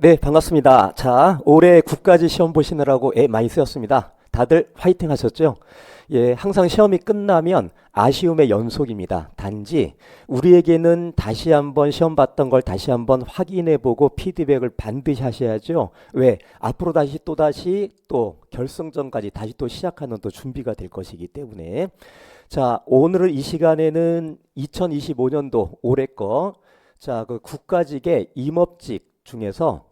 네, 반갑습니다. 자, 올해 국가지 시험 보시느라고 애 많이 쓰였습니다. 다들 화이팅 하셨죠? 예, 항상 시험이 끝나면 아쉬움의 연속입니다. 단지 우리에게는 다시 한번 시험 봤던 걸 다시 한번 확인해 보고 피드백을 반드시 하셔야죠. 왜? 앞으로 다시 또 결승전까지 다시 또 시작하는 또 준비가 될 것이기 때문에. 자, 오늘 이 시간에는 2025년도 올해 거, 자, 그 국가직의 임업직 중에서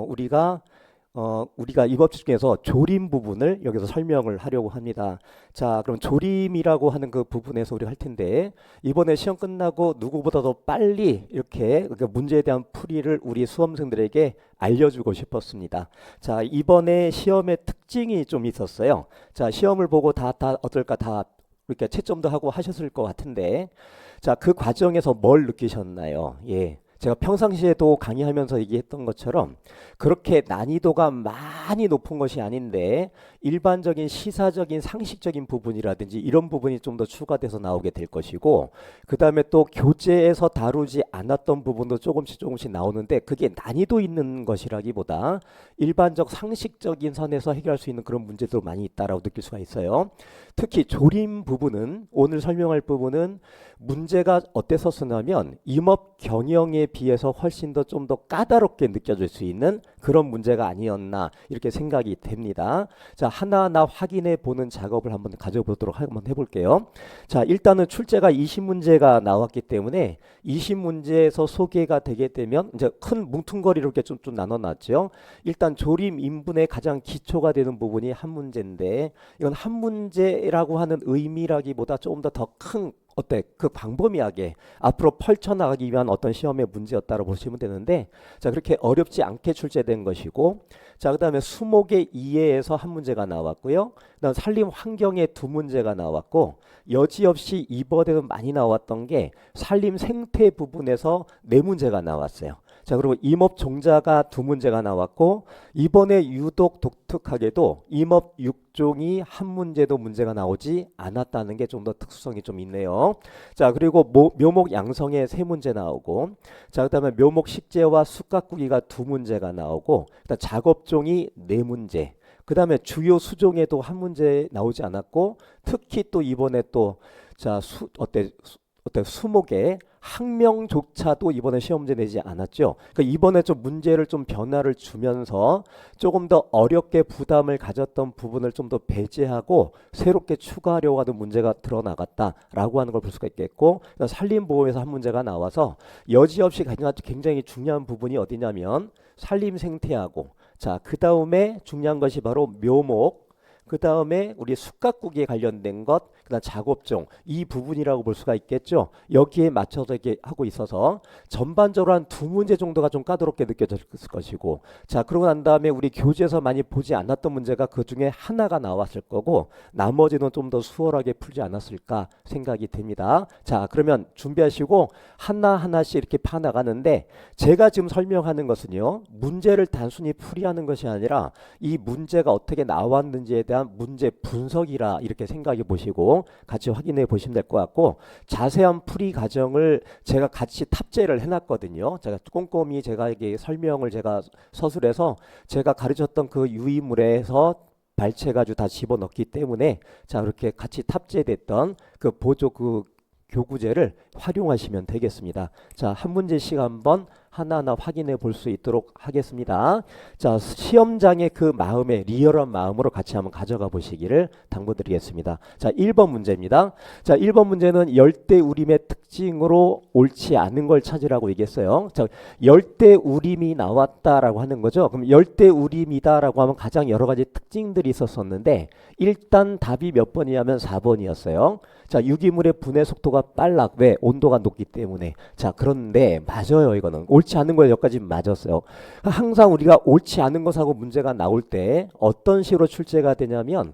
우리가 임업직 중에서 조림 부분을 여기서 설명을 하려고 합니다. 자, 그럼 조림이라고 하는 그 부분에서 우리가 할 텐데 이번에 시험 끝나고 누구보다도 빨리 이렇게 그 문제에 대한 풀이를 우리 수험생들에게 알려주고 싶었습니다. 자, 이번에 시험의 특징이 좀 있었어요. 자, 시험을 보고 다 어떨까 다 이렇게 채점도 하고 하셨을 것 같은데 자, 그 과정에서 뭘 느끼셨나요? 예. 제가 평상시에도 강의하면서 얘기했던 것처럼 그렇게 난이도가 많이 높은 것이 아닌데 일반적인 시사적인 상식적인 부분이라든지 이런 부분이 좀 더 추가돼서 나오게 될 것이고 그 다음에 또 교재에서 다루지 않았던 부분도 조금씩 나오는데 그게 난이도 있는 것이라기보다 일반적 상식적인 선에서 해결할 수 있는 그런 문제도 많이 있다라고 느낄 수가 있어요. 특히 조림 부분은 오늘 설명할 부분은 문제가 어때서 쓰냐면 임업 경영에 비해서 훨씬 더 좀 더 까다롭게 느껴질 수 있는 그런 문제가 아니었나 이렇게 생각이 됩니다. 자, 하나하나 확인해 보는 작업을 한번 가져보도록 한번 해볼게요. 자, 일단은 출제가 20문제가 나왔기 때문에 20문제에서 소개가 되게 되면 이제 큰 뭉퉁거리로 이렇게 좀 나눠놨죠. 일단 조림 인분의 가장 기초가 되는 부분이 한 문제인데 이건 한 문제라고 하는 의미라기보다 조금 더 큰 어때? 그 광범위하게 앞으로 펼쳐나가기 위한 어떤 시험의 문제였다고 보시면 되는데 자, 그렇게 어렵지 않게 출제된 것이고 자, 그다음에 수목의 이해에서 한 문제가 나왔고요. 그다음 산림 환경에 두 문제가 나왔고 여지없이 이번에도 많이 나왔던 게 산림 생태 부분에서 네 문제가 나왔어요. 자, 그리고 임업 종자가 두 문제가 나왔고 이번에 유독 독특하게도 임업 육종이 한 문제도 문제가 나오지 않았다는 게 좀 더 특수성이 좀 있네요. 자, 그리고 묘목 양성에 세 문제 나오고 자, 그다음에 묘목 식재와 숯가꾸기가 두 문제가 나오고 그다음 작업종이 네 문제 그 다음에 주요 수종에도 한 문제 나오지 않았고 특히 또 이번에 또 자, 수목에 학명조차도 이번에 시험 문제 내지 않았죠. 그러니까 이번에 좀 문제를 좀 변화를 주면서 조금 더 어렵게 부담을 가졌던 부분을 좀 더 배제하고 새롭게 추가하려고 하는 문제가 드러나갔다라고 하는 걸 볼 수가 있겠고 산림보호에서 한 문제가 나와서 여지없이 굉장히 중요한 부분이 어디냐면 산림 생태하고 자, 그 다음에 중요한 것이 바로 묘목 그 다음에 우리 숯가꾸기에 관련된 것, 그다음 작업종 이 부분이라고 볼 수가 있겠죠. 여기에 맞춰서 이렇게 하고 있어서 전반적으로 한 두 문제 정도가 좀 까다롭게 느껴졌을 것이고, 자, 그러고 난 다음에 우리 교재에서 많이 보지 않았던 문제가 그 중에 하나가 나왔을 거고, 나머지는 좀 더 수월하게 풀지 않았을까 생각이 됩니다. 자, 그러면 준비하시고 하나하나씩 이렇게 파나가는데 제가 지금 설명하는 것은요, 문제를 단순히 풀이하는 것이 아니라 이 문제가 어떻게 나왔는지에 대한 문제 분석이라 이렇게 생각해 보시고 같이 확인해 보시면 될 것 같고 자세한 풀이 과정을 제가 같이 탑재를 해놨거든요. 제가 꼼꼼히 제가 이게 설명을 제가 서술해서 제가 가르쳤던 그 유의물에서 발췌가지고 다 집어넣기 때문에 자 그렇게 같이 탑재됐던 그 보조 그 교구제를 활용하시면 되겠습니다. 자, 한 문제씩 한번 하나하나 확인해 볼 수 있도록 하겠습니다. 자, 시험장의 그 마음에 리얼한 마음으로 같이 한번 가져가 보시기를 당부드리겠습니다. 자, 1번 문제입니다. 자, 1번 문제는 열대우림의 특징으로 옳지 않은 걸 찾으라고 얘기했어요. 자, 열대우림이 나왔다라고 하는 거죠. 그럼 열대우림이다라고 하면 가장 여러 가지 특징들이 있었었는데 일단 답이 몇 번이냐면 4번이었어요. 자, 유기물의 분해 속도가 빨라. 왜? 온도가 높기 때문에. 자, 그런데 맞아요. 이거는 옳지 않은 거에 여기까지 맞았어요. 항상 우리가 옳지 않은 것하고 문제가 나올 때 어떤 식으로 출제가 되냐면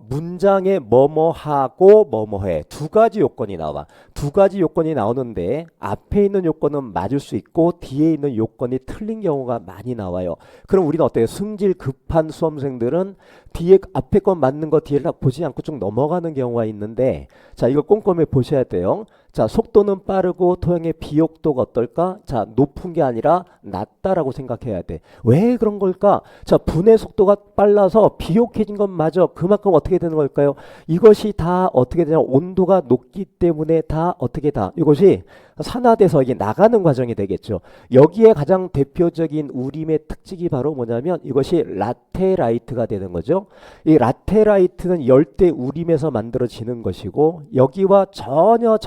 문장에 뭐뭐하고 뭐뭐해 두 가지 요건이 나와. 두 가지 요건이 나오는데 앞에 있는 요건은 맞을 수 있고 뒤에 있는 요건이 틀린 경우가 많이 나와요. 그럼 우리는 어때요? 승질 급한 수험생들은 뒤에 앞에 건 맞는 거 뒤에 보지 않고 쭉 넘어가는 경우가 있는데 자, 이거 꼼꼼히 보셔야 돼요. 자, 속도는 빠르고 토양의 비옥도가 어떨까? 자, 높은 게 아니라 낮다라고 생각해야 돼. 왜 그런 걸까? 자, 분해 속도가 빨라서 비옥해진 건 맞아. 그만큼 어떻게 되는 걸까요? 이것이 다 어떻게 되냐? 온도가 높기 때문에 다 어떻게 다 이것이 산화돼서 이게 나가는 과정이 되겠죠. 여기에 가장 대표적인 우림의 특징이 바로 뭐냐면 이것이 라테라이트가 되는 거죠. 이 라테라이트는 열대 우림에서 만들어지는 것이고 여기와 전혀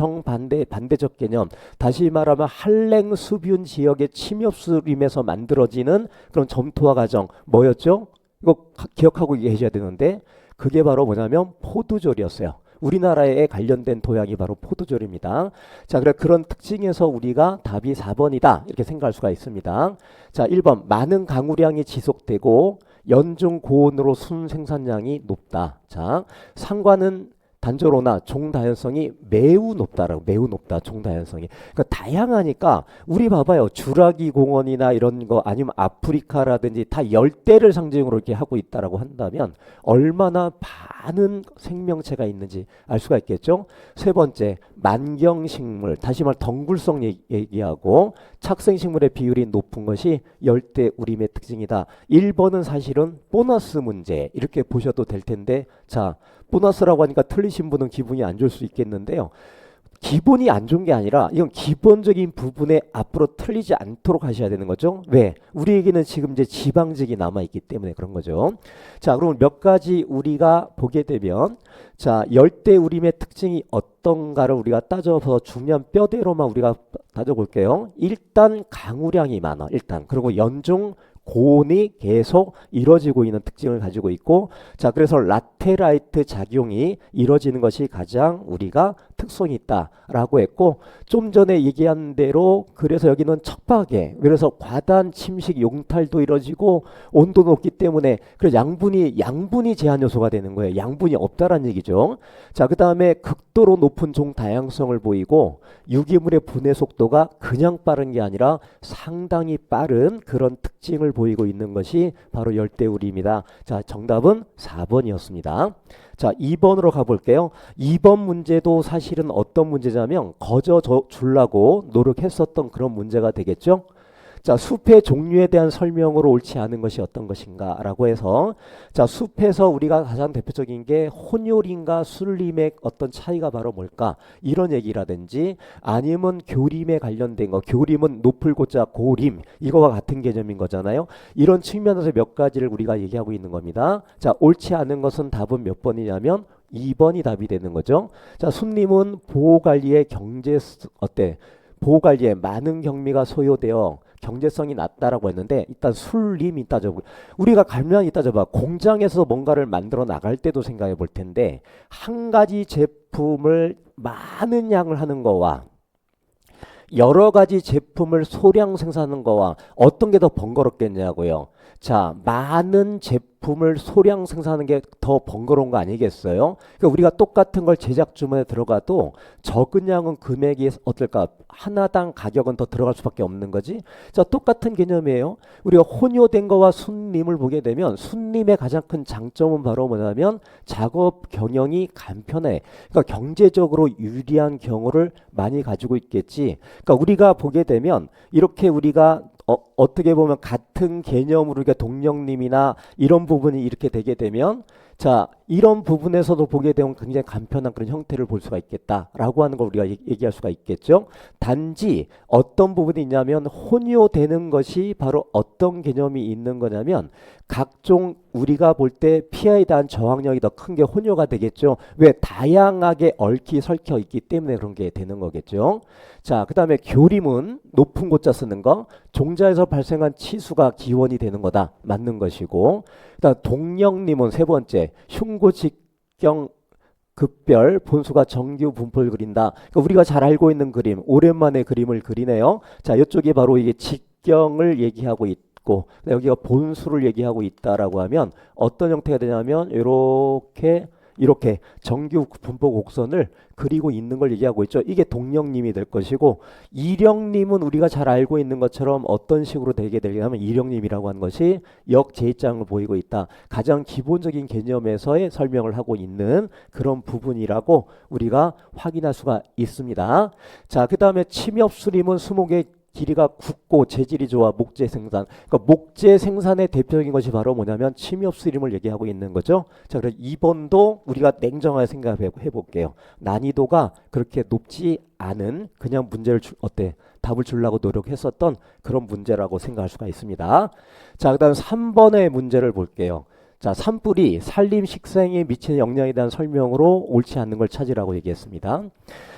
반대적 개념. 다시 말하면 한랭 수뷴 지역의 침엽수림에서 만들어지는 그런 점토화 과정 뭐였죠? 이거 기억하고 계셔야 되는데 그게 바로 뭐냐면 포도졸이었어요. 우리나라에 관련된 도약이 바로 포도졸입니다. 자, 그래 그런 특징에서 우리가 답이 4번이다 이렇게 생각할 수가 있습니다. 자, 1번 많은 강우량이 지속되고 연중 고온으로 순 생산량이 높다. 자, 상관은 단조로나 종다연성이 매우 높다라고 매우 높다 종다연성이 그러니까 다양하니까 우리 봐봐요 주라기 공원이나 이런 거 아니면 아프리카라든지 다 열대를 상징으로 이렇게 하고 있다라고 한다면 얼마나 많은 생명체가 있는지 알 수가 있겠죠. 세 번째 만경식물 다시 말 덩굴성 얘기하고 착생식물의 비율이 높은 것이 열대 우림의 특징이다. 1번은 사실은 보너스 문제 이렇게 보셔도 될 텐데 자 보너스라고 하니까 틀리신 분은 기분이 안 좋을 수 있겠는데요. 기본이 안 좋은 게 아니라 이건 기본적인 부분에 앞으로 틀리지 않도록 하셔야 되는 거죠. 왜? 우리에게는 지금 이제 지방직이 남아있기 때문에 그런 거죠. 자, 그럼 몇 가지 우리가 보게 되면 자, 열대우림의 특징이 어떤가를 우리가 따져서 중요한 뼈대로만 우리가 따져볼게요. 일단 강우량이 많아. 일단. 그리고 연중 고온이 계속 이루어지고 있는 특징을 가지고 있고 자 그래서 라테라이트 작용이 이루어지는 것이 가장 우리가 특성이 있다라고 했고 좀 전에 얘기한 대로 그래서 여기는 척박해 그래서 과다한 침식 용탈도 이루어지고 온도 높기 때문에 그래서 양분이 제한 요소가 되는 거예요. 양분이 없다라는 얘기죠. 자 그다음에 극도로 높은 종 다양성을 보이고 유기물의 분해 속도가 그냥 빠른 게 아니라 상당히 빠른 그런 특징을 보이고 있는 것이 바로 열대우림이다. 자, 정답은 4번이었습니다. 자, 2번으로 가볼게요. 2번 문제도 사실은 어떤 문제냐면 거저 주려고 노력했었던 그런 문제가 되겠죠. 자, 숲의 종류에 대한 설명으로 옳지 않은 것이 어떤 것인가 라고 해서 자, 숲에서 우리가 가장 대표적인 게 혼요림과 순림의 어떤 차이가 바로 뭘까 이런 얘기라든지 아니면 교림에 관련된 거 교림은 높을 고자 고림 이거와 같은 개념인 거잖아요. 이런 측면에서 몇 가지를 우리가 얘기하고 있는 겁니다. 자, 옳지 않은 것은 답은 몇 번이냐면 2번이 답이 되는 거죠. 자, 순림은 보호관리의 보호관리에 많은 경미가 소요되어 경제성이 낮다라고 했는데 일단 순림이 따져보고 우리가 가만히 따져봐 공장에서 뭔가를 만들어 나갈 때도 생각해 볼 텐데 한 가지 제품을 많은 양을 하는 거와 여러 가지 제품을 소량 생산하는 거와 어떤 게 더 번거롭겠냐고요. 자, 많은 제품을 소량 생산하는 게 더 번거로운 거 아니겠어요? 그러니까 우리가 똑같은 걸 제작 주문에 들어가도 적은 양은 금액이 어떨까? 하나당 가격은 더 들어갈 수밖에 없는 거지. 자, 똑같은 개념이에요. 우리가 혼요된 거와 순림을 보게 되면 순림의 가장 큰 장점은 바로 뭐냐면 작업 경영이 간편해. 그러니까 경제적으로 유리한 경우를 많이 가지고 있겠지. 그러니까 우리가 보게 되면 이렇게 우리가 어떻게 보면 같은 개념으로 우리가 동력림이나 이런 부분이 이렇게 되게 되면 자 이런 부분에서도 보게 되면 굉장히 간편한 그런 형태를 볼 수가 있겠다라고 하는 걸 우리가 얘기할 수가 있겠죠. 단지 어떤 부분이 있냐면 혼요되는 것이 바로 어떤 개념이 있는 거냐면 각종 우리가 볼 때 pI에 대한 저항력이 더 큰 게 혼요가 되겠죠. 왜? 다양하게 얽히 설켜 있기 때문에 그런 게 되는 거겠죠. 자, 그 다음에 교림은 높은 고자 쓰는 거 종자에서 발생한 치수가 기원이 되는 거다. 맞는 것이고 그다음 동력림은 세 번째 흉고직경 급별 본수가 정규 분포를 그린다. 그러니까 우리가 잘 알고 있는 그림 오랜만에 그림을 그리네요. 자, 이쪽이 바로 이게 직경을 얘기하고 있고 있고 여기가 본수를 얘기하고 있다라고 하면 어떤 형태가 되냐면 이렇게 정규 분포 곡선을 그리고 있는 걸 얘기하고 있죠. 이게 동령님이 될 것이고 일령님은 우리가 잘 알고 있는 것처럼 어떤 식으로 되게 되냐면 일령님이라고 하는 것이 역제장을 보이고 있다. 가장 기본적인 개념에서의 설명을 하고 있는 그런 부분이라고 우리가 확인할 수가 있습니다. 자, 그 다음에 침엽수림은 수목의 길이가 굵고 재질이 좋아 목재 생산. 그러니까 목재 생산의 대표적인 것이 바로 뭐냐면 침엽수림을 얘기하고 있는 거죠. 자, 그래서 2번도 우리가 냉정하게 생각해 볼게요. 난이도가 그렇게 높지 않은 그냥 문제를 답을 주려고 노력했었던 그런 문제라고 생각할 수가 있습니다. 자, 그다음 3번의 문제를 볼게요. 자, 산불이 산림 식생에 미치는 영향에 대한 설명으로 옳지 않는 걸 찾으라고 얘기했습니다.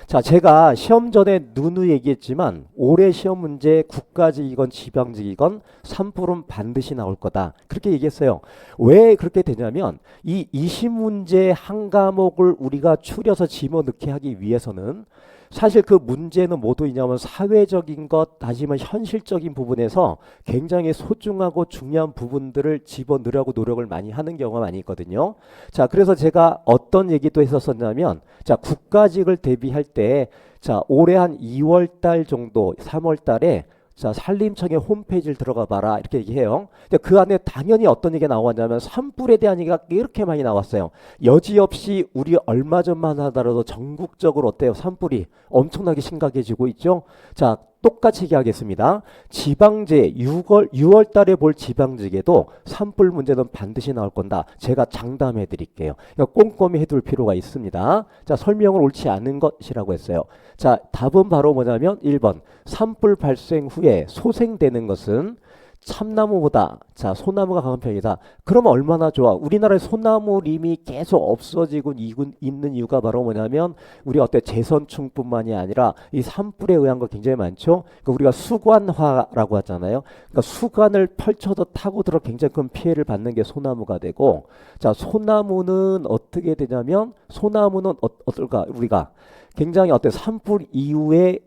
자, 제가 시험 전에 누누이 얘기했지만 올해 시험 문제 국가직이건 지방직이건 산불은 반드시 나올 거다. 그렇게 얘기했어요. 왜 그렇게 되냐면 이 20문제 한 과목을 우리가 추려서 집어넣게 하기 위해서는 사실 그 문제는 뭐도있냐면 사회적인 것, 다시면 현실적인 부분에서 굉장히 소중하고 중요한 부분들을 집어넣으려고 노력을 많이 하는 경우가 많이 있거든요. 자, 그래서 제가 어떤 얘기도 했었었냐면, 자, 국가직을 대비할 때, 자, 올해 한 2월 달 정도, 3월 달에 자, 산림청의 홈페이지를 들어가 봐라 이렇게 얘기해요. 근데 그 안에 당연히 어떤 얘기가 나왔냐면 산불에 대한 얘기가 이렇게 많이 나왔어요. 여지없이 우리 얼마 전만 하더라도 전국적으로 어때요? 산불이 엄청나게 심각해지고 있죠. 자, 똑같이 얘기하겠습니다. 지방제 6월 달에 볼 지방직에도 산불 문제는 반드시 나올 건다. 제가 장담해 드릴게요. 꼼꼼히 해둘 필요가 있습니다. 자, 설명을 옳지 않은 것이라고 했어요. 자, 답은 바로 뭐냐면 1번. 산불 발생 후에 소생되는 것은 참나무보다 자 소나무가 강한 편이다. 그러면 얼마나 좋아. 우리나라의 소나무림이 계속 없어지고 있는 이유가 바로 뭐냐면 우리 어때 재선충뿐만이 아니라 이 산불에 의한 거 굉장히 많죠. 그러니까 우리가 수관화라고 하잖아요. 그러니까 수관을 펼쳐서 타고 들어 굉장히 큰 피해를 받는 게 소나무가 되고, 자 소나무는 어떻게 되냐면 소나무는 어떨까 우리가 굉장히 어때 산불 이후에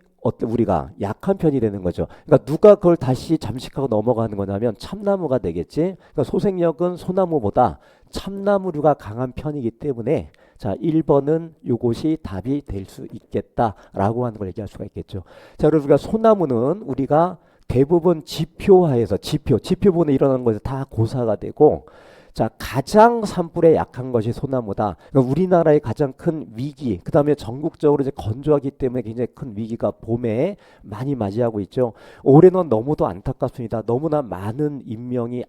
우리가 약한 편이 되는 거죠. 그러니까 누가 그걸 다시 잠식하고 넘어가는 거냐면 참나무가 되겠지. 그러니까 소생력은 소나무보다 참나무류가 강한 편이기 때문에 자 1번은 요것이 답이 될 수 있겠다라고 하는 걸 얘기할 수가 있겠죠. 자, 그리고 우리가 소나무는 우리가 대부분 지표화해서 지표본에 일어나는 것이 다 고사가 되고, 자 가장 산불에 약한 것이 소나무다. 그러니까 우리나라의 가장 큰 위기, 그 다음에 전국적으로 이제 건조하기 때문에 굉장히 큰 위기가 봄에 많이 맞이하고 있죠. 올해는 너무도 안타깝습니다. 너무나 많은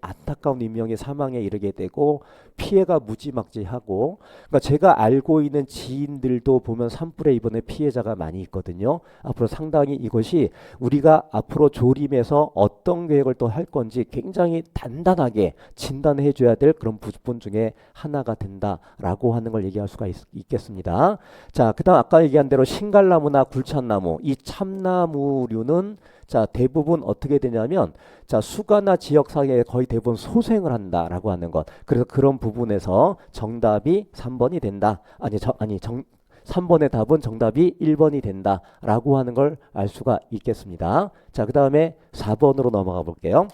안타까운 인명이 사망에 이르게 되고 피해가 무지막지하고, 그러니까 제가 알고 있는 지인들도 보면 산불에 이번에 피해자가 많이 있거든요. 앞으로 상당히 이것이 우리가 앞으로 조림해서 어떤 계획을 또 할 건지 굉장히 단단하게 진단해 줘야 될 그런 부분 중에 하나가 된다라고 하는 걸 얘기할 수가 있겠습니다. 자, 그다음 아까 얘기한 대로 신갈나무나 굴참나무, 이 참나무류는 자 대부분 어떻게 되냐면 자 수가나 지역사회에 거의 대부분 소생을 한다라고 하는 것. 그래서 그런 부분에서 정답이 3번이 된다. 3번의 답은 정답이 1번이 된다라고 하는 걸 알 수가 있겠습니다. 자, 그 다음에 4번으로 넘어가 볼게요.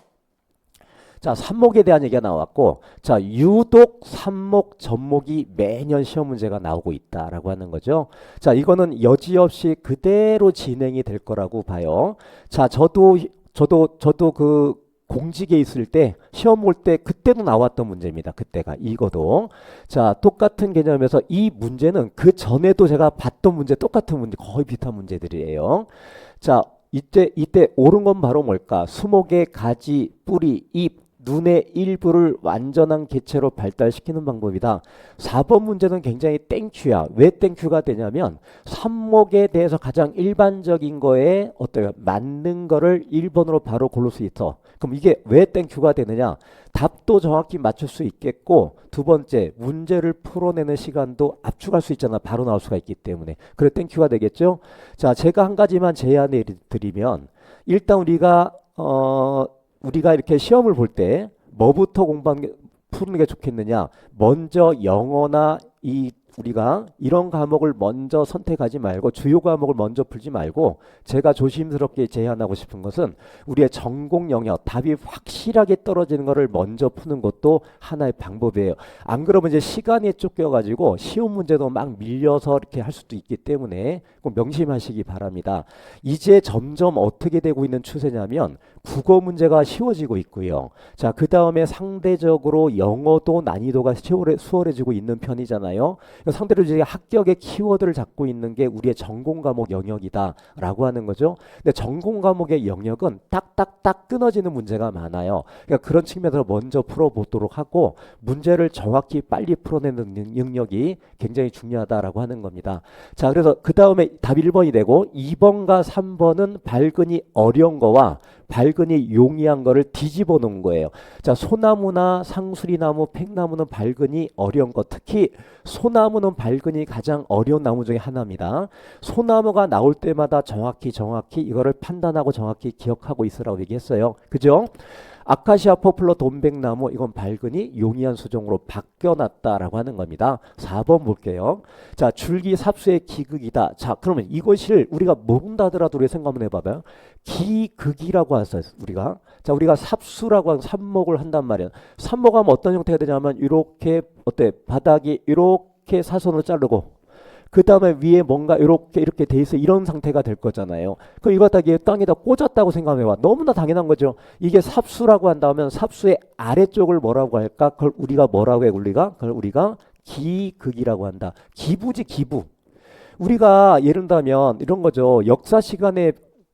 자, 삽목에 대한 얘기가 나왔고, 자, 유독 삽목 전목이 매년 시험 문제가 나오고 있다라고 하는 거죠. 자, 이거는 여지없이 그대로 진행이 될 거라고 봐요. 자, 저도 그 공직에 있을 때 시험 볼 때 그때도 나왔던 문제입니다. 그때가 이거도. 자, 똑같은 개념에서 이 문제는 그 전에도 제가 봤던 문제 똑같은 문제 거의 비슷한 문제들이에요. 자, 이때 옳은 건 바로 뭘까? 수목의 가지, 뿌리, 잎, 눈의 일부를 완전한 개체로 발달시키는 방법이다. 4번 문제는 굉장히 땡큐야. 왜 땡큐가 되냐면 삽목에 대해서 가장 일반적인 거에 어때요? 맞는 거를 1번으로 바로 고를 수 있어. 그럼 이게 왜 땡큐가 되느냐? 답도 정확히 맞출 수 있겠고, 두 번째 문제를 풀어내는 시간도 압축할 수 있잖아. 바로 나올 수가 있기 때문에. 그래 땡큐가 되겠죠. 자, 제가 한 가지만 제안해 드리면 일단 우리가 이렇게 시험을 볼 때 뭐부터 푸는 게 좋겠느냐? 먼저 영어나 이 우리가 이런 과목을 먼저 선택하지 말고 주요 과목을 먼저 풀지 말고 제가 조심스럽게 제안하고 싶은 것은 우리의 전공 영역 답이 확실하게 떨어지는 것을 먼저 푸는 것도 하나의 방법이에요. 안 그러면 이제 시간에 쫓겨가지고 쉬운 문제도 막 밀려서 이렇게 할 수도 있기 때문에 꼭 명심하시기 바랍니다. 이제 점점 어떻게 되고 있는 추세냐면 국어 문제가 쉬워지고 있고요. 자, 그 다음에 상대적으로 영어도 난이도가 수월해지고 있는 편이잖아요. 상대로 이제 합격의 키워드를 잡고 있는 게 우리의 전공 과목 영역이다라고 하는 거죠. 근데 전공 과목의 영역은 딱딱딱 끊어지는 문제가 많아요. 그러니까 그런 측면에서 먼저 풀어보도록 하고 문제를 정확히 빨리 풀어내는 능력이 굉장히 중요하다라고 하는 겁니다. 자, 그래서 그 다음에 답 1번이 되고 2번과 3번은 발근이 어려운 거와 발근이 용이한 거를 뒤집어 놓은 거예요. 자, 소나무나 상수리나무, 팽나무는 발근이 어려운 거. 특히 소나무는 발근이 가장 어려운 나무 중에 하나입니다. 소나무가 나올 때마다 정확히 이거를 판단하고 정확히 기억하고 있으라고 얘기했어요. 그죠? 아카시아 포플러 돈백나무 이건 발근이 용이한 수종으로 바뀌어놨다라고 하는 겁니다. 4번 볼게요. 자, 줄기 삽수의 기극이다. 자, 그러면 이것을 우리가 모른다 하더라도 우리 생각 한번 해봐봐요. 기극이라고 하죠. 우리가 삽수라고 하는 삽목을 한단 말이에요. 삽목하면 어떤 형태가 되냐면 이렇게 바닥이 이렇게 사선으로 자르고 그 다음에 위에 뭔가 이렇게 돼 있어 이런 상태가 될 거잖아요. 그럼 이거 다 땅에다 꽂았다고 생각해봐. 너무나 당연한 거죠. 이게 삽수라고 한다면 삽수의 아래쪽을 뭐라고 할까? 그걸 우리가 뭐라고 해? 그걸 우리가 기극이라고 한다. 기부지 기부. 우리가 예를 들면 이런 거죠. 역사 시간에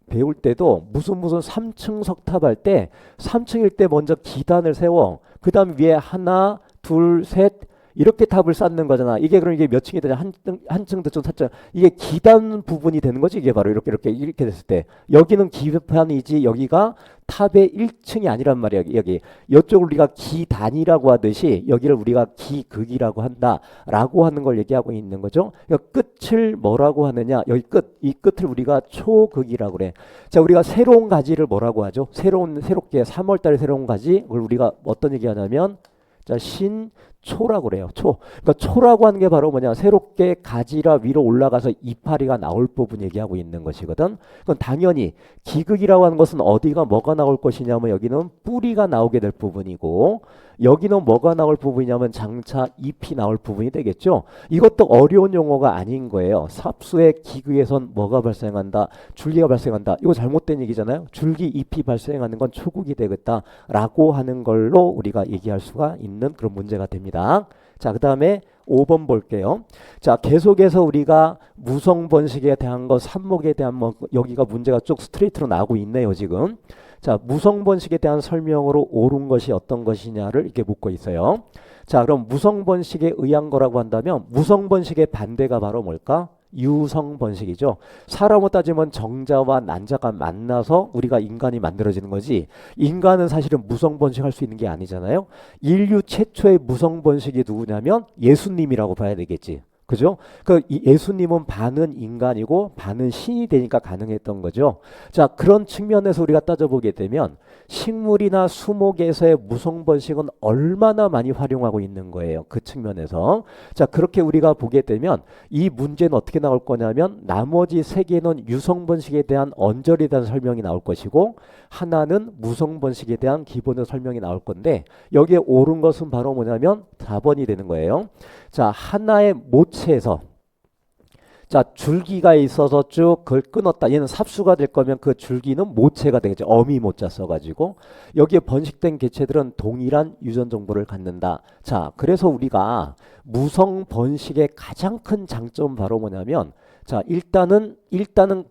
배울 때도 무슨 3층 석탑할 때 3층일 때 먼저 기단을 세워. 그 다음 위에 하나, 둘, 셋 이렇게 탑을 쌓는 거잖아. 이게 그럼 이게 몇 층이 되냐? 한 층, 두 층, 4층. 이게 기단 부분이 되는 거지. 이게 바로 이렇게 됐을 때. 여기는 기판이지 여기가 탑의 1층이 아니란 말이야. 여기. 이쪽을 우리가 기단이라고 하듯이 여기를 우리가 기극이라고 한다라고 하는 걸 얘기하고 있는 거죠. 그러니까 끝을 뭐라고 하느냐? 여기 이 끝을 우리가 초극이라고 그래. 자, 우리가 새로운 가지를 뭐라고 하죠? 새롭게 3월 달에 새로운 가지. 그걸 우리가 어떤 얘기 하냐면 자, 초라고 그래요. 그러니까 초라고 하는 게 바로 뭐냐? 새롭게 가지라 위로 올라가서 이파리가 나올 부분 얘기하고 있는 것이거든. 그건 당연히 기극이라고 하는 것은 어디가 뭐가 나올 것이냐면 여기는 뿌리가 나오게 될 부분이고 여기는 뭐가 나올 부분이냐면 장차 잎이 나올 부분이 되겠죠. 이것도 어려운 용어가 아닌 거예요. 삽수의 기극에선 뭐가 발생한다? 줄기가 발생한다. 이거 잘못된 얘기잖아요. 줄기, 잎이 발생하는 건 초극이 되겠다라고 하는 걸로 우리가 얘기할 수가 있는 그런 문제가 됩니다. 자, 그 다음에 5번 볼게요. 자, 계속해서 우리가 무성 번식에 대한 거, 삽목에 대한 여기가 문제가 쭉 스트레이트로 나오고 있네요, 지금. 자, 무성 번식에 대한 설명으로 옳은 것이 어떤 것이냐를 이렇게 묻고 있어요. 자, 그럼 무성 번식에 의한 거라고 한다면 무성 번식의 반대가 바로 뭘까? 유성 번식이죠. 사람으로 따지면 정자와 난자가 만나서 우리가 인간이 만들어지는 거지. 인간은 사실은 무성 번식할 수 있는 게 아니잖아요. 인류 최초의 무성 번식이 누구냐면 예수님이라고 봐야 되겠지. 그죠? 이 예수님은 반은 인간이고 반은 신이 되니까 가능했던 거죠. 자, 그런 측면에서 우리가 따져보게 되면 식물이나 수목에서의 무성 번식은 얼마나 많이 활용하고 있는 거예요. 그 측면에서. 자, 그렇게 우리가 보게 되면 이 문제는 어떻게 나올 거냐면 나머지 세 개는 유성 번식에 대한 언저리에 대한 설명이 나올 것이고 하나는 무성 번식에 대한 기본의 설명이 나올 건데 여기에 옳은 것은 바로 뭐냐면 4번이 되는 거예요. 자, 하나의 모체에서 자, 줄기가 있어서 쭉 그걸 끊었다. 얘는 삽수가 될 거면 그 줄기는 모체가 되겠죠. 어미 모자 써가지고 여기에 번식된 개체들은 동일한 유전 정보를 갖는다. 자, 그래서 우리가 무성 번식의 가장 큰 장점은 바로 뭐냐면 자, 일단은 일단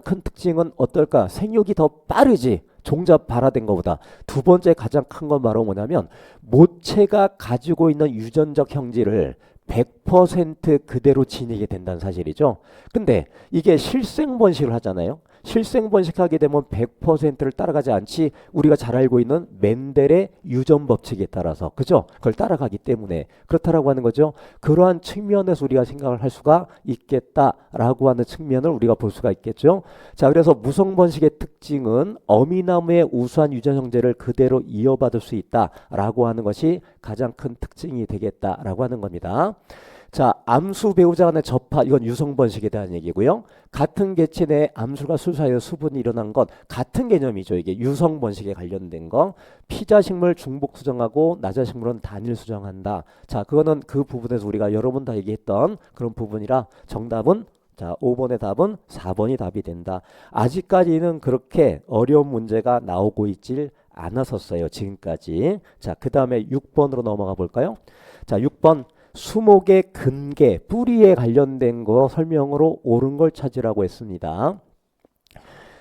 큰 특징은 어떨까? 생육이 더 빠르지. 종자 발화된 것보다. 두 번째 가장 큰 건 바로 뭐냐면 모체가 가지고 있는 유전적 형질을 100% 그대로 지니게 된다는 사실이죠. 근데 이게 실생 번식을 하잖아요. 실생 번식하게 되면 100%를 따라가지 않지 우리가 잘 알고 있는 멘델의 유전 법칙에 따라서 그죠? 그걸 따라가기 때문에 그렇다라고 하는 거죠. 그러한 측면에서 우리가 생각을 할 수가 있겠다라고 하는 측면을 우리가 볼 수가 있겠죠. 자, 그래서 무성 번식의 특징은 어미나무의 우수한 유전 형제를 그대로 이어받을 수 있다라고 하는 것이 가장 큰 특징이 되겠다라고 하는 겁니다. 자, 암수 배우자 간의 접합, 이건 유성번식에 대한 얘기고요. 같은 개체 내 암수가 술 사이에 수분이 일어난 것 같은 개념이죠. 이게 유성번식에 관련된 거. 피자식물 중복 수정하고 나자식물은 단일 수정한다. 자, 그거는 그 부분에서 우리가 여러 번 다 얘기했던 그런 부분이라 정답은 자, 5번의 답은 4번이 답이 된다. 아직까지는 그렇게 어려운 문제가 나오고 있질 않았었어요. 지금까지. 자, 그 다음에 6번으로 넘어가 볼까요? 자, 6번. 수목의 근계, 뿌리에 관련된 거 설명으로 옳은 걸 찾으라고 했습니다.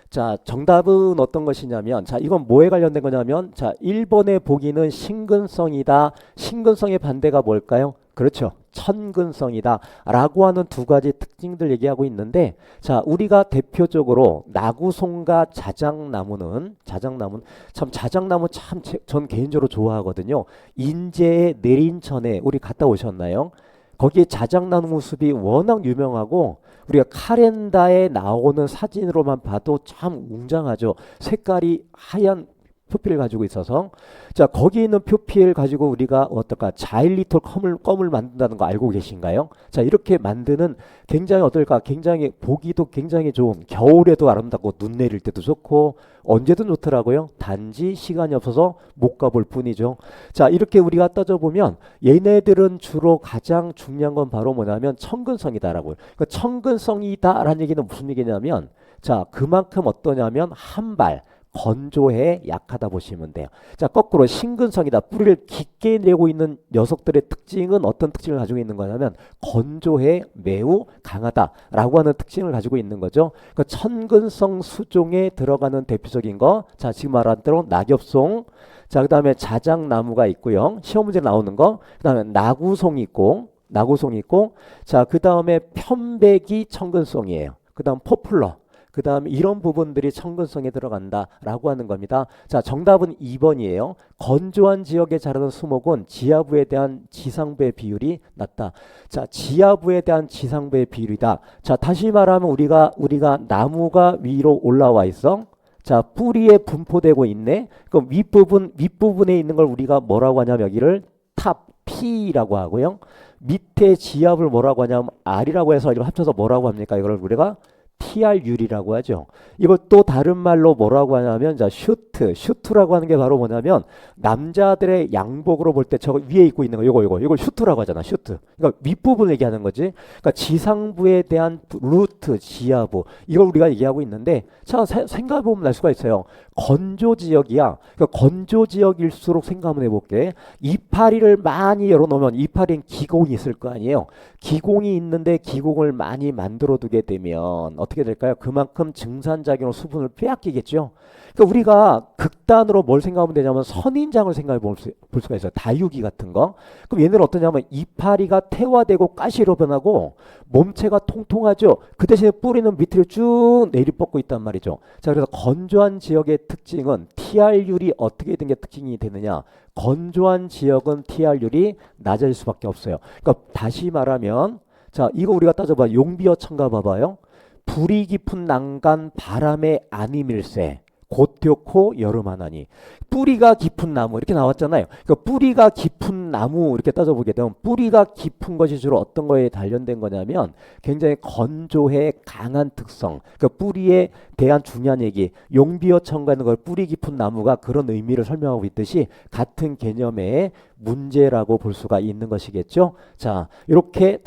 자, 정답은 어떤 것이냐면, 자, 이건 뭐에 관련된 거냐면, 자, 1번의 보기는 신근성이다. 신근성의 반대가 뭘까요? 그렇죠. 천근성이다. 라고 하는 두 가지 특징들 얘기하고 있는데, 자, 우리가 대표적으로 나구송과 자작나무는, 참 자작나무 참 전 개인적으로 좋아하거든요. 인제의 내린천에 우리 갔다 오셨나요? 거기에 자작나무 숲이 워낙 유명하고 우리가 카렌다에 나오는 사진으로만 봐도 참 웅장하죠. 색깔이 하얀 표피를 가지고 있어서 자 거기 있는 표피를 가지고 우리가 어떨까 자일리톨 껌을 만든다는 거 알고 계신가요? 자 이렇게 만드는 굉장히 어떨까 굉장히 보기도 굉장히 좋은 겨울에도 아름답고 눈 내릴 때도 좋고 언제든 좋더라고요. 단지 시간이 없어서 못 가볼 뿐이죠. 자 이렇게 우리가 따져보면 얘네들은 주로 가장 중요한 건 바로 뭐냐면 천근성이다라고요. 그러니까 천근성이다라는 얘기는 무슨 얘기냐면 자 그만큼 어떠냐면 한발 건조해 약하다 보시면 돼요. 자 거꾸로 신근성이다. 뿌리를 깊게 내고 있는 녀석들의 특징은 어떤 특징을 가지고 있는 거냐면 건조해 매우 강하다라고 하는 특징을 가지고 있는 거죠. 그러니까 천근성 수종에 들어가는 대표적인 거. 자 지금 말한 대로 낙엽송. 자 그다음에 자작나무가 있고요. 시험 문제 나오는 거. 그다음에 나구송이 있고 자 그다음에 편백이 천근성이에요. 그다음 포플러. 그 다음에 이런 부분들이 천근성에 들어간다라고 하는 겁니다. 자, 정답은 2번이에요. 건조한 지역에 자라는 수목은 지하부에 대한 지상부의 비율이 낮다. 자, 지하부에 대한 지상부의 비율이다. 자, 다시 말하면 우리가 나무가 위로 올라와 있어. 자, 뿌리에 분포되고 있네. 그럼 윗부분에 있는 걸 우리가 뭐라고 하냐면 여기를 탑 P라고 하고요. 밑에 지하부를 뭐라고 하냐면 R이라고 해서 이걸 합쳐서 뭐라고 합니까? 이걸 우리가 TR율이라고 하죠. 이걸 또 다른 말로 뭐라고 하냐면 자 슈트라고 하는 게 바로 뭐냐면 남자들의 양복으로 볼 때 저거 위에 입고 있는 거 이걸 슈트라고 하잖아. 슈트. 그러니까 윗부분 얘기하는 거지. 그러니까 지상부에 대한 루트 지하부 이걸 우리가 얘기하고 있는데 자 생각해 보면 알 수가 있어요. 건조 지역이야. 그러니까 건조 지역일수록 생각 한번 해볼게. 이파리를 많이 열어놓으면 이파리엔 기공이 있을 거 아니에요. 기공이 있는데 기공을 많이 만들어 두게 되면 어떻게 될까요? 그만큼 증산작용으로 수분을 빼앗기겠죠. 그러니까 우리가 극단으로 뭘 생각하면 되냐면 선인장을 생각해 볼 수가 있어요. 다육이 같은 거. 그럼 얘네는 어떠냐면 이파리가 태화되고 가시로 변하고 몸체가 통통하죠. 그 대신에 뿌리는 밑으로 쭉 내리 뻗고 있단 말이죠. 자, 그래서 건조한 지역의 특징은 TR율이 어떻게 된 게 특징이 되느냐? 건조한 지역은 TR율이 낮을 수밖에 없어요. 그러니까 다시 말하면 자, 이거 우리가 따져봐. 용비어천가 봐봐요. 불이 깊은 난간 바람에 안이밀세 곧되고 여름하나니 뿌리가 깊은 나무 이렇게 나왔잖아요. 그러니까 뿌리가 깊은 나무 이렇게 따져보게 되면 뿌리가 깊은 것이 주로 어떤 거에 관련된 거냐면 굉장히 건조해 강한 특성. 그러니까 뿌리에 대한 중요한 얘기. 용비어천가는 걸 뿌리 깊은 나무가 그런 의미를 설명하고 있듯이 같은 개념의 문제라고 볼 수가 있는 것이겠죠. 자, 이렇게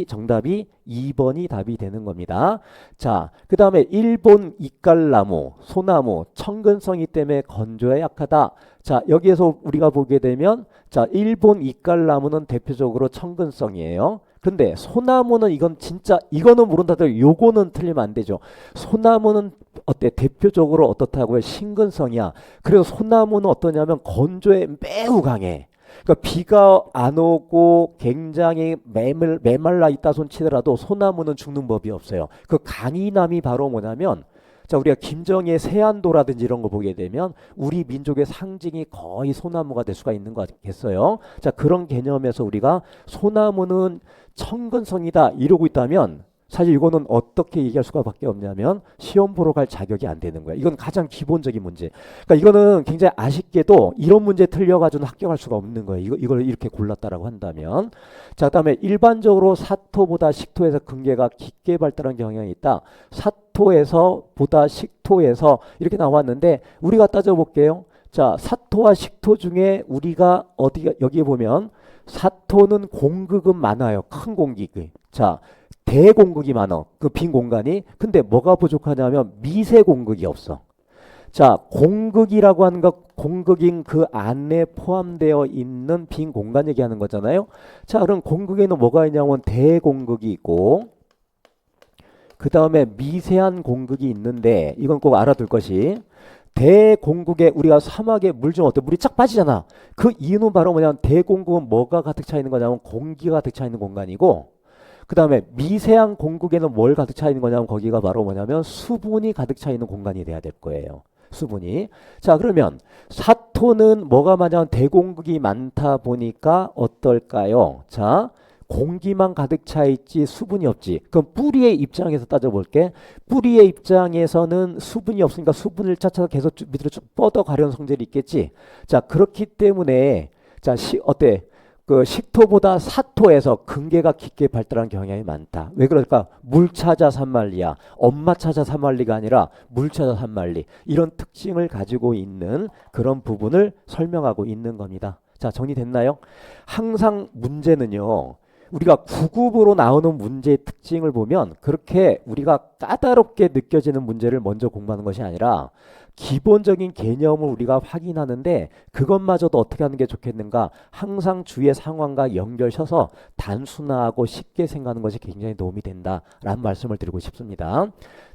정답이 2번이 답이 되는 겁니다. 자, 그 다음에 일본 이깔나무, 소나무, 천근성이 때문에 건조에 약하다. 자, 여기에서 우리가 보게 되면 자, 일본 이깔나무는 대표적으로 천근성이에요. 근데 소나무는 이거는 모른다더라도 요거는 틀리면 안 되죠. 소나무는 대표적으로 어떻다고요? 신근성이야. 그래서 소나무는 어떠냐면 건조에 매우 강해. 그러니까 비가 안 오고 굉장히 메말라 있다 손 치더라도 소나무는 죽는 법이 없어요. 그 강인함이 바로 뭐냐면 자 우리가 김정희의 세안도라든지 이런 거 보게 되면 우리 민족의 상징이 거의 소나무가 될 수가 있는 거겠어요. 자 그런 개념에서 우리가 소나무는 천근성이다 이러고 있다면 사실 이거는 어떻게 얘기할 수가 밖에 없냐면 시험 보러 갈 자격이 안 되는 거야. 이건 가장 기본적인 문제. 그러니까 이거는 굉장히 아쉽게도 이런 문제 틀려가지고는 합격할 수가 없는 거예요. 이걸 이렇게 골랐다라고 한다면. 자, 그다음에 일반적으로 사토보다 식토에서 근계가 깊게 발달한 경향이 있다. 사토에서 보다 식토에서 이렇게 나왔는데 우리가 따져볼게요. 자, 사토와 식토 중에 우리가 어디가 여기에 보면 사토는 공극은 많아요. 큰 공극이. 자, 대공극이 많아. 그 빈 공간이. 근데 뭐가 부족하냐면 미세 공극이 없어. 자, 공극이라고 하는 거 공극인 그 안에 포함되어 있는 빈 공간 얘기하는 거잖아요. 자, 그럼 공극에는 뭐가 있냐면 대공극이 있고 그 다음에 미세한 공극이 있는데 이건 꼭 알아둘 것이 대공극에 우리가 사막에 물 좀 어때? 물이 쫙 빠지잖아. 그 이유는 바로 뭐냐면 대공극은 뭐가 가득 차 있는 거냐면 공기가 가득 차 있는 공간이고 그 다음에 미세한 공극에는 뭘 가득 차 있는 거냐면 거기가 바로 뭐냐면 수분이 가득 차 있는 공간이 돼야 될 거예요. 수분이. 자, 그러면 사토는 뭐가 많냐면 대공극이 많다 보니까 어떨까요? 자, 공기만 가득 차 있지 수분이 없지. 그럼 뿌리의 입장에서 따져볼게. 뿌리의 입장에서는 수분이 없으니까 수분을 찾아서 계속 밑으로 쭉 뻗어가려는 성질이 있겠지. 자, 그렇기 때문에 자, 어때? 그 식토보다 사토에서 근계가 깊게 발달한 경향이 많다. 왜 그럴까? 물 찾아 산만리야. 엄마 찾아 산만리가 아니라 물 찾아 산만리. 이런 특징을 가지고 있는 그런 부분을 설명하고 있는 겁니다. 자, 정리됐나요? 항상 문제는요. 우리가 9급으로 나오는 문제의 특징을 보면 그렇게 우리가 까다롭게 느껴지는 문제를 먼저 공부하는 것이 아니라 기본적인 개념을 우리가 확인하는데 그것마저도 어떻게 하는 게 좋겠는가? 항상 주위의 상황과 연결셔서 단순하고 쉽게 생각하는 것이 굉장히 도움이 된다라는 말씀을 드리고 싶습니다.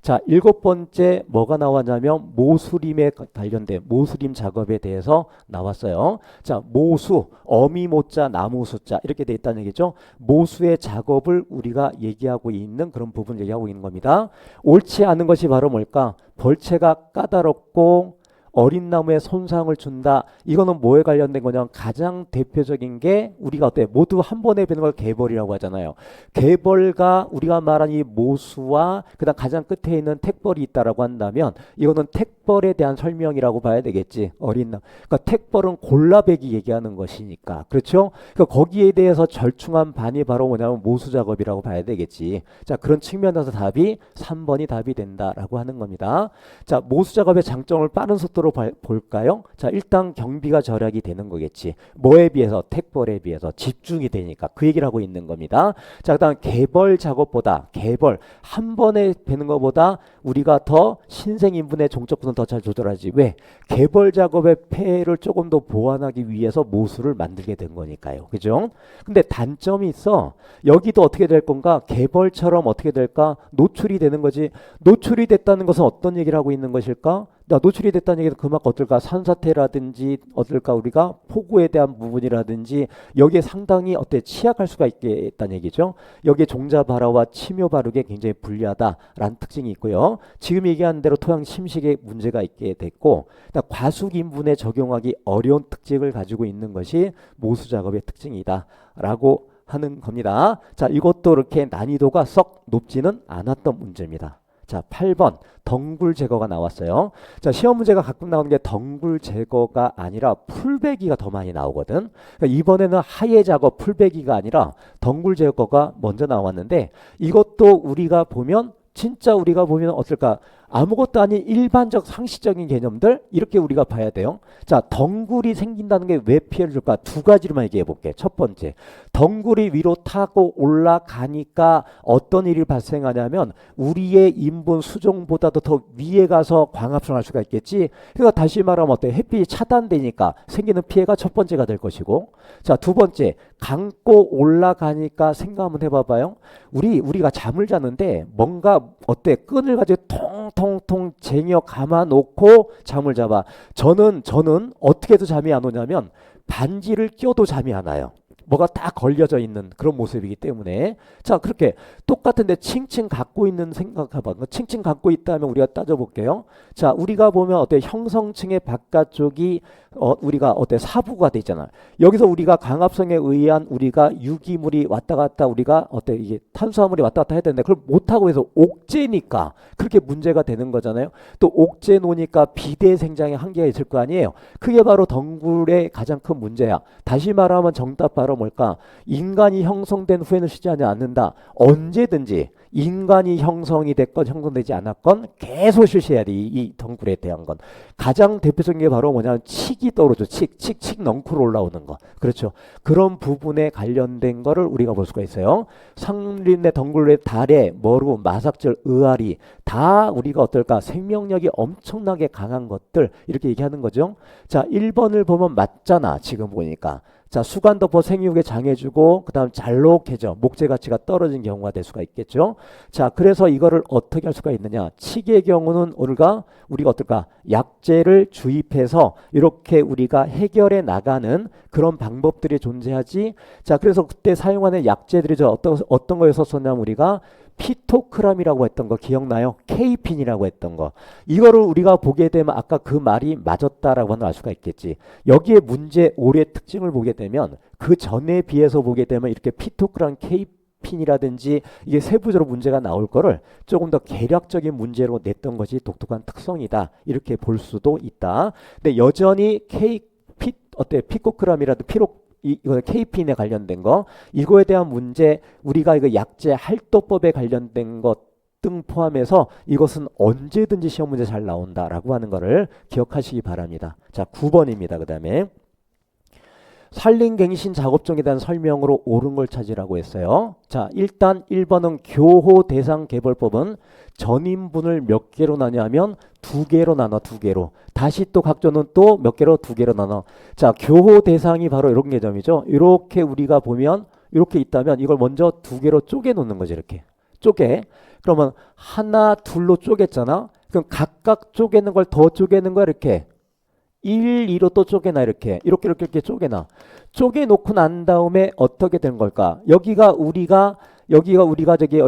자, 7번째 뭐가 나왔냐면 모수림에 관련된 모수림 작업에 대해서 나왔어요. 자, 모수, 어미모자, 나무수자 이렇게 돼 있다는 얘기죠. 모수의 작업을 우리가 얘기하고 있는 그런 부분을 얘기하고 있는 겁니다. 옳지 않은 것이 바로 뭘까? 벌채가 까다롭고 어린 나무에 손상을 준다. 이거는 뭐에 관련된 거냐면 가장 대표적인 게 우리가 어때? 모두 한 번에 베는 걸 개벌이라고 하잖아요. 개벌과 우리가 말한 이 모수와 그다음 가장 끝에 있는 택벌이 있다라고 한다면 이거는 택벌에 대한 설명이라고 봐야 되겠지. 어린 나무. 그러니까 택벌은 골라배기 얘기하는 것이니까. 그렇죠? 그러니까 거기에 대해서 절충한 반이 바로 뭐냐면 모수 작업이라고 봐야 되겠지. 자, 그런 측면에서 답이 3번이 답이 된다라고 하는 겁니다. 자, 모수 작업의 장점을 빠른 속도로 볼까요? 자, 일단 경비가 절약이 되는 거겠지. 뭐에 비해서? 택벌에 비해서 집중이 되니까 그 얘기를 하고 있는 겁니다. 자, 그다음 개벌 작업보다 개벌 한 번에 베는 것보다 우리가 더 신생인분의 종적분은 더 잘 조절하지. 왜? 개벌 작업의 폐를 조금 더 보완하기 위해서 모수를 만들게 된 거니까요. 그죠? 근데 단점이 있어. 여기도 어떻게 될 건가? 개벌처럼 어떻게 될까? 노출이 되는 거지. 노출이 됐다는 것은 어떤 얘기를 하고 있는 것일까? 노출이 됐다는 얘기는 그만큼 어떨까? 산사태라든지 어떨까? 우리가 폭우에 대한 부분이라든지 여기에 상당히 어때? 취약할 수가 있겠다는 얘기죠. 여기에 종자발화와 침효발육에 굉장히 불리하다라는 특징이 있고요. 지금 얘기한 대로 토양 침식에 문제가 있게 됐고 과수기인분에 적용하기 어려운 특징을 가지고 있는 것이 모수작업의 특징이다라고 하는 겁니다. 자, 이것도 이렇게 난이도가 썩 높지는 않았던 문제입니다. 자, 8번 덩굴 제거가 나왔어요. 자, 시험 문제가 가끔 나오는 게 덩굴 제거가 아니라 풀베기가 더 많이 나오거든. 그러니까 이번에는 하예 작업 풀베기가 아니라 덩굴 제거가 먼저 나왔는데 이것도 우리가 보면 진짜 우리가 보면 어떨까? 아무것도 아닌 일반적 상식적인 개념들 이렇게 우리가 봐야 돼요. 자, 덩굴이 생긴다는 게 왜 피해를 줄까? 두 가지로만 얘기해 볼게. 첫 번째, 덩굴이 위로 타고 올라가니까 어떤 일이 발생하냐면 우리의 인분 수종보다도 더 위에 가서 광합성할 수가 있겠지. 그러니까 다시 말하면 어때? 햇빛이 차단되니까 생기는 피해가 첫 번째가 될 것이고, 자, 두 번째, 감고 올라가니까 생각 한번 해봐봐요. 우리가 잠을 자는데 뭔가 어때? 끈을 가지고 통통통 쟁여 감아 놓고 잠을 잡아. 저는 어떻게 해도 잠이 안 오냐면 반지를 껴도 잠이 안 와요. 뭐가 딱 걸려져 있는 그런 모습이기 때문에 자 그렇게 똑같은데 칭칭 갖고 있는 생각해봐. 칭칭 갖고 있다면 우리가 따져볼게요. 자 우리가 보면 어때 형성층의 바깥쪽이 우리가 어때 사부가 돼 있잖아. 여기서 우리가 강압성에 의한 우리가 유기물이 왔다 갔다 우리가 어때 이게 탄수화물이 왔다 갔다 해야 되는데 그걸 못하고 해서 옥죄니까 그렇게 문제가 되는 거잖아요. 또 옥죄 놓으니까 비대 생장에 한계가 있을 거 아니에요. 그게 바로 덩굴의 가장 큰 문제야. 다시 말하면 정답 바로 뭘까? 인간이 형성된 후에는 쉬지 않는다. 언제든지 인간이 형성이 됐건 형성되지 않았건 계속 실시해야 돼. 이 덩굴에 대한 건. 가장 대표적인 게 바로 뭐냐면 칙이 떠오르죠. 칙 넝쿨 올라오는 거. 그렇죠. 그런 부분에 관련된 거를 우리가 볼 수가 있어요. 상린의 덩굴의 달에 머루, 마삭절, 의아리 다 우리가 어떨까? 생명력이 엄청나게 강한 것들 이렇게 얘기하는 거죠. 자 1번을 보면 맞잖아. 지금 보니까. 자 수간덮어 생육에 장해주고 그 다음 잘록해져 목재 가치가 떨어진 경우가 될 수가 있겠죠. 자 그래서 이거를 어떻게 할 수가 있느냐. 칙의 경우는 우리가 어떨까 약재를 주입해서 이렇게 우리가 해결해 나가는 그런 방법들이 존재하지. 자 그래서 그때 사용하는 약재들이 어떤 거에서 썼냐면 우리가 피토크람이라고 했던 거 기억나요? K핀이라고 했던 거. 이거를 우리가 보게 되면 아까 그 말이 맞았다라고 알 수가 있겠지. 여기에 문제 올해 특징을 보게 되면 그 전에 비해서 보게 되면 이렇게 피토크람 K핀이라든지 이게 세부적으로 문제가 나올 거를 조금 더 계략적인 문제로 냈던 것이 독특한 특성이다. 이렇게 볼 수도 있다. 근데 여전히 피코크람이라도 이거 K핀에 관련된 거 이거에 대한 문제 우리가 이거 약재 할도법에 관련된 것 등 포함해서 이것은 언제든지 시험 문제 잘 나온다라고 하는 거를 기억하시기 바랍니다. 자 9번입니다. 그 다음에 산림갱신 작업종에 대한 설명으로 옳은 걸 찾으라고 했어요. 자 일단 1번은 교호대상개벌법은 전인분을 몇 개로 나뉘냐면 2개로 나눠 2개로. 다시 또 각조는 또 몇 개로 2개로 나눠. 자 교호대상이 바로 이런 개념이죠. 이렇게 우리가 보면 이렇게 있다면 이걸 먼저 2개로 쪼개 놓는 거지. 이렇게 쪼개. 그러면 하나 둘로 쪼갰잖아. 그럼 각각 쪼개는 걸 더 쪼개는 거야. 이렇게 1, 2로 또 쪼개나 이렇게 쪼개나. 쪼개놓고 난 다음에 어떻게 된 걸까? 여기가 우리가 저기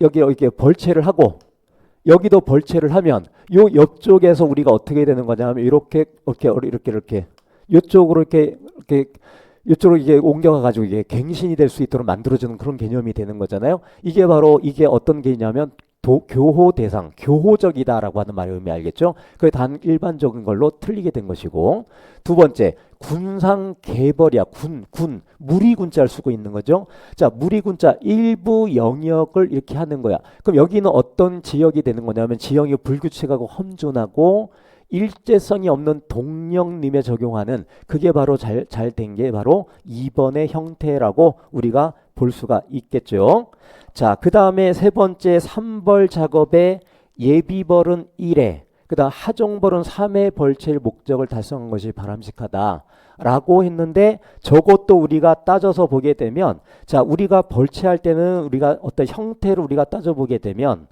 여기 벌채를 하고 여기도 벌채를 하면 요 옆쪽에서 우리가 어떻게 되는 거냐면 이렇게 이쪽으로 이쪽으로 이게 옮겨가 가지고 이게 갱신이 될 수 있도록 만들어주는 그런 개념이 되는 거잖아요. 이게 바로 이게 어떤 개념이냐면 교호 대상, 교호적이다라고 하는 말의 의미 알겠죠? 그게 단 일반적인 걸로 틀리게 된 것이고. 두 번째, 군상개벌이야. 무리군자를 쓰고 있는 거죠. 자, 무리군자 일부 영역을 이렇게 하는 거야. 그럼 여기는 어떤 지역이 되는 거냐면 지형이 불규칙하고 험준하고 일제성이 없는 동령림에 적용하는 그게 바로 잘 된 게 바로 2번의 형태라고 우리가 볼 수가 있겠죠. 자, 그 다음에 세 번째 3벌 작업의 예비벌은 1회, 그 다음 하종벌은 3회 벌채일 목적을 달성한 것이 바람직하다 라고 했는데 저것도 우리가 따져서 보게 되면 자, 우리가 벌채할 때는 우리가 어떤 형태를 우리가 따져보게 되면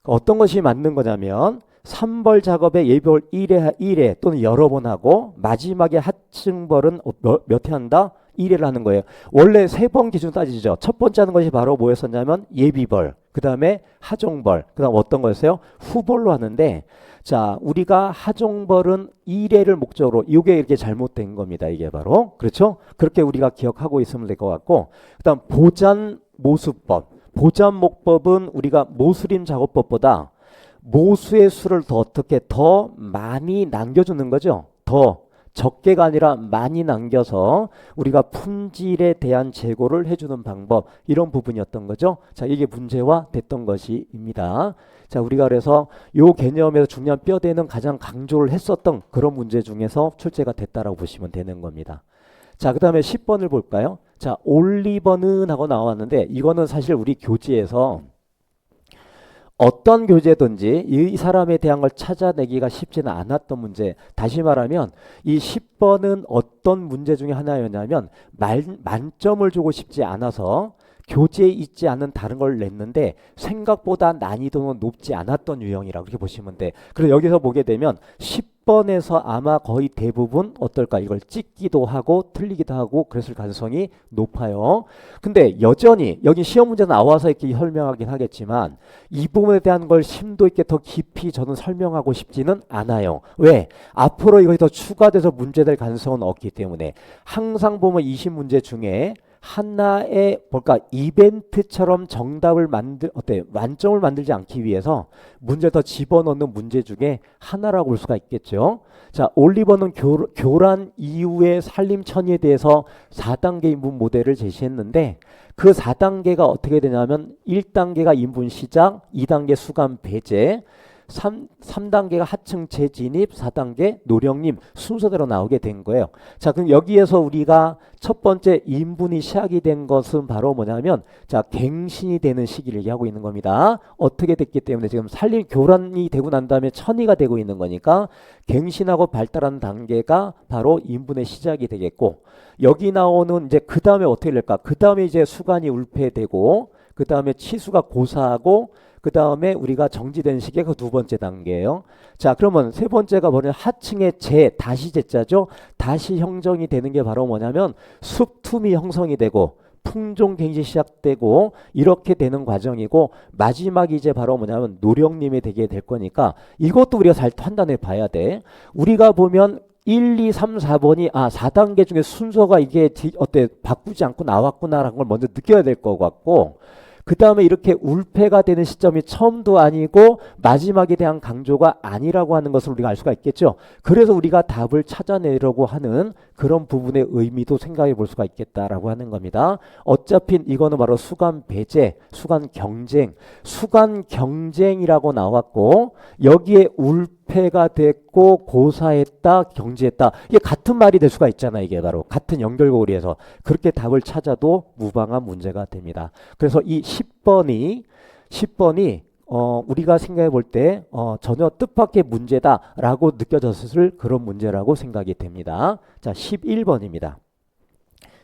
어떤 것이 맞는 거냐면 3벌 작업에 예비벌 1회 또는 여러 번 하고 마지막에 하층벌은 몇 회 한다? 1회를 하는 거예요. 원래 3번 기준 따지죠. 첫 번째 하는 것이 바로 뭐였었냐면 예비벌, 그 다음에 하종벌, 그 다음 어떤 거였어요? 후벌로 하는데 자 우리가 하종벌은 1회를 목적으로 이게 이렇게 잘못된 겁니다. 이게 바로 그렇죠? 그렇게 우리가 기억하고 있으면 될 것 같고 그 다음 보잔모수법, 보잔목법은 우리가 모수림 작업법보다 모수의 수를 더 많이 남겨주는 거죠. 더 적게가 아니라 많이 남겨서 우리가 품질에 대한 재고를 해주는 방법 이런 부분이었던 거죠. 자 이게 문제화 됐던 것입니다. 자 우리가 그래서 요 개념에서 중요한 뼈대는 가장 강조를 했었던 그런 문제 중에서 출제가 됐다라고 보시면 되는 겁니다. 자 그 다음에 10번을 볼까요? 자 올리버는 하고 나왔는데 이거는 사실 우리 교재에서 어떤 교재든지 이 사람에 대한 걸 찾아내기가 쉽지는 않았던 문제. 다시 말하면 이 10번은 어떤 문제 중에 하나였냐면 만점을 주고 싶지 않아서 교재에 있지 않은 다른 걸 냈는데 생각보다 난이도는 높지 않았던 유형이라고 그렇게 보시면 돼. 그래서 여기서 보게 되면 10번 10번에서 아마 거의 대부분 어떨까? 이걸 찍기도 하고 틀리기도 하고 그랬을 가능성이 높아요. 근데 여전히 여기 시험 문제 나와서 이렇게 설명하긴 하겠지만 이 부분에 대한 걸 심도 있게 더 깊이 저는 설명하고 싶지는 않아요. 왜? 앞으로 이것이 더 추가돼서 문제될 가능성은 없기 때문에 항상 보면 20문제 중에 하나의 뭘까 이벤트처럼 정답을 만점을 만들지 않기 위해서 문제 더 집어넣는 문제 중에 하나라고 볼 수가 있겠죠. 자, 올리버는 교란 이후의 살림천이에 대해서 4단계 인분 모델을 제시했는데 그 4단계가 어떻게 되냐면 1단계가 인분 시작, 2단계 수감 배제, 3단계가 하층 재진입, 4단계 노령님 순서대로 나오게 된 거예요. 자, 그럼 여기에서 우리가 첫 번째 인분이 시작이 된 것은 바로 뭐냐면 자, 갱신이 되는 시기를 얘기하고 있는 겁니다. 어떻게 됐기 때문에 지금 살림 교란이 되고 난 다음에 천이가 되고 있는 거니까 갱신하고 발달하는 단계가 바로 인분의 시작이 되겠고 여기 나오는 이제 그 다음에 어떻게 될까? 그 다음에 이제 수간이 울폐되고 그 다음에 치수가 고사하고 그 다음에 우리가 정지된 시기가 그 두 번째 단계예요. 자, 그러면 세 번째가 뭐냐? 하층의 다시 제자죠. 다시 형성이 되는 게 바로 뭐냐면 숲툼이 형성이 되고 풍종갱시 시작되고 이렇게 되는 과정이고 마지막이 이제 바로 뭐냐면 노령님이 되게 될 거니까 이것도 우리가 잘 판단해 봐야 돼. 우리가 보면 1, 2, 3, 4번이 4단계 중에 순서가 이게 바꾸지 않고 나왔구나라는 걸 먼저 느껴야 될 것 같고 그 다음에 이렇게 울패가 되는 시점이 처음도 아니고 마지막에 대한 강조가 아니라고 하는 것을 우리가 알 수가 있겠죠. 그래서 우리가 답을 찾아내려고 하는 그런 부분의 의미도 생각해 볼 수가 있겠다라고 하는 겁니다. 어차피 이거는 바로 수간 배제, 수간 경쟁, 수간 경쟁이라고 나왔고 여기에 울패가 됐고 고사했다, 경지했다. 이게 같은 말이 될 수가 있잖아요. 이게 바로 같은 연결고리에서 그렇게 답을 찾아도 무방한 문제가 됩니다. 그래서 이 10번이 우리가 생각해 볼 때 전혀 뜻밖의 문제다라고 느껴졌을 그런 문제라고 생각이 됩니다. 자, 11번입니다.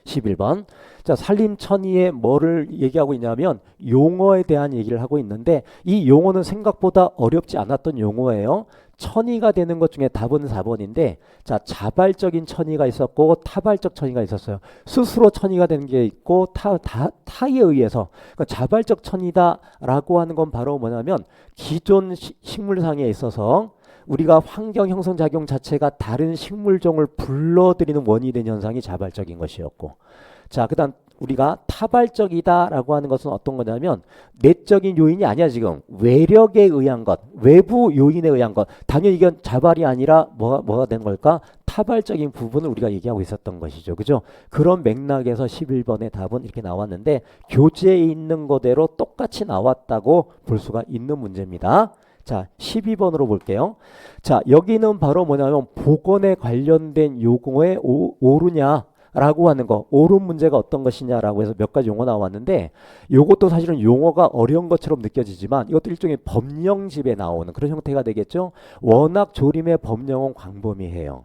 11번. 자, 살림천이에 뭐를 얘기하고 있냐면 용어에 대한 얘기를 하고 있는데 이 용어는 생각보다 어렵지 않았던 용어예요. 천이가 되는 것 중에 답은 4번인데 자, 자발적인 천이가 있었고 타발적 천이가 있었어요. 스스로 천이가 되는 게 있고 타에 의해서 그러니까 자발적 천이다라고 하는 건 바로 뭐냐면 기존 식물상에 있어서 우리가 환경 형성 작용 자체가 다른 식물종을 불러들이는 원인이 된 현상이 자발적인 것이었고 자, 그다음 우리가 타발적이다라고 하는 것은 어떤 거냐면 내적인 요인이 아니야. 지금 외력에 의한 것, 외부 요인에 의한 것. 당연히 이건 자발이 아니라 뭐가 된 걸까? 타발적인 부분을 우리가 얘기하고 있었던 것이죠. 그죠? 그런 맥락에서 11번의 답은 이렇게 나왔는데 교재에 있는 거대로 똑같이 나왔다고 볼 수가 있는 문제입니다. 자, 12번으로 볼게요. 자, 여기는 바로 뭐냐면 보건에 관련된 용어에 오르냐 라고 하는 거, 옳은 문제가 어떤 것이냐라고 해서 몇 가지 용어 나왔는데 이것도 사실은 용어가 어려운 것처럼 느껴지지만 이것도 일종의 법령집에 나오는 그런 형태가 되겠죠. 워낙 조림의 법령은 광범위해요.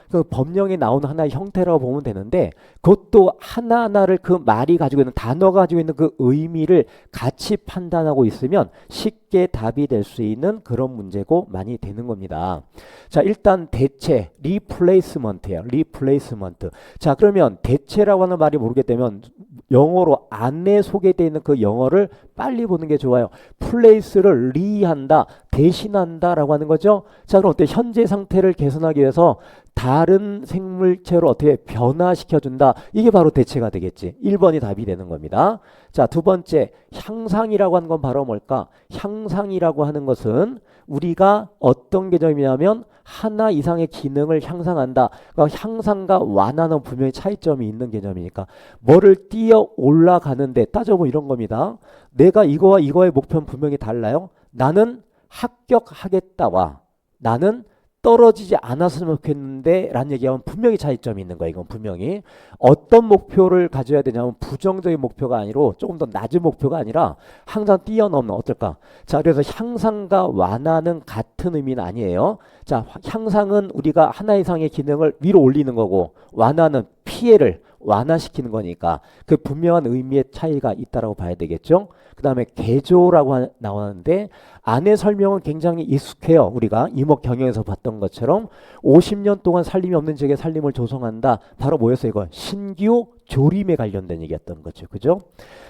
그 법령에 나오는 하나의 형태라고 보면 되는데 그것도 하나하나를 그 말이 가지고 있는 단어가 가지고 있는 그 의미를 같이 판단하고 있으면 쉽게 답이 될 수 있는 그런 문제고 많이 되는 겁니다. 자, 일단 대체, 리플레이스먼트예요. 리플레이스먼트. 자, 그러면 대체라고 하는 말이 모르겠다면 영어로 안에 소개되어 있는 그 영어를 빨리 보는 게 좋아요. 플레이스를 리한다, 대신한다 라고 하는 거죠. 자, 그럼 어때? 현재 상태를 개선하기 위해서 다른 생물체로 어떻게 변화시켜준다. 이게 바로 대체가 되겠지. 1번이 답이 되는 겁니다. 자, 두 번째, 향상이라고 하는 건 바로 뭘까? 향상이라고 하는 것은 우리가 어떤 개념이냐면 하나 이상의 기능을 향상한다. 그러니까 향상과 완화는 분명히 차이점이 있는 개념이니까 뭐를 뛰어 올라가는데 따져보면 이런 겁니다. 내가 이거와 이거의 목표는 분명히 달라요. 나는 합격하겠다와 나는 떨어지지 않았으면 좋겠는데 라는 얘기하면 분명히 차이점이 있는 거예요. 이건 분명히 어떤 목표를 가져야 되냐면 부정적인 목표가 아니고 조금 더 낮은 목표가 아니라 항상 뛰어넘는 어떨까? 자, 그래서 향상과 완화는 같은 의미는 아니에요. 자, 향상은 우리가 하나 이상의 기능을 위로 올리는 거고 완화는 피해를 완화시키는 거니까 그 분명한 의미의 차이가 있다라고 봐야 되겠죠. 그 다음에 개조라고 나오는데 안의 설명은 굉장히 익숙해요. 우리가 이목 경영에서 봤던 것처럼 50년 동안 살림이 없는 지역에 살림을 조성한다. 바로 뭐였어요? 이거 신규 조림에 관련된 얘기였던 거죠. 그죠?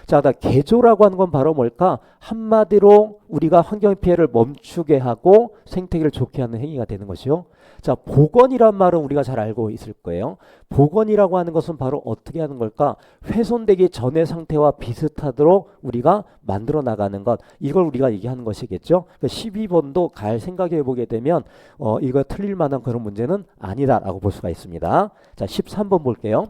자, 그다음 개조라고 하는 건 바로 뭘까? 한마디로 우리가 환경 피해를 멈추게 하고 생태계를 좋게 하는 행위가 되는 것이요. 자, 복원이란 말은 우리가 잘 알고 있을 거예요. 복원이라고 하는 것은 바로 어떻게 하는 걸까? 훼손되기 전의 상태와 비슷하도록 우리가 만들어 나가는 것. 이걸 우리가 얘기하는 것이겠죠. 12번도 갈 생각해 보게 되면 이거 틀릴 만한 그런 문제는 아니다라고 볼 수가 있습니다. 자, 13번 볼게요.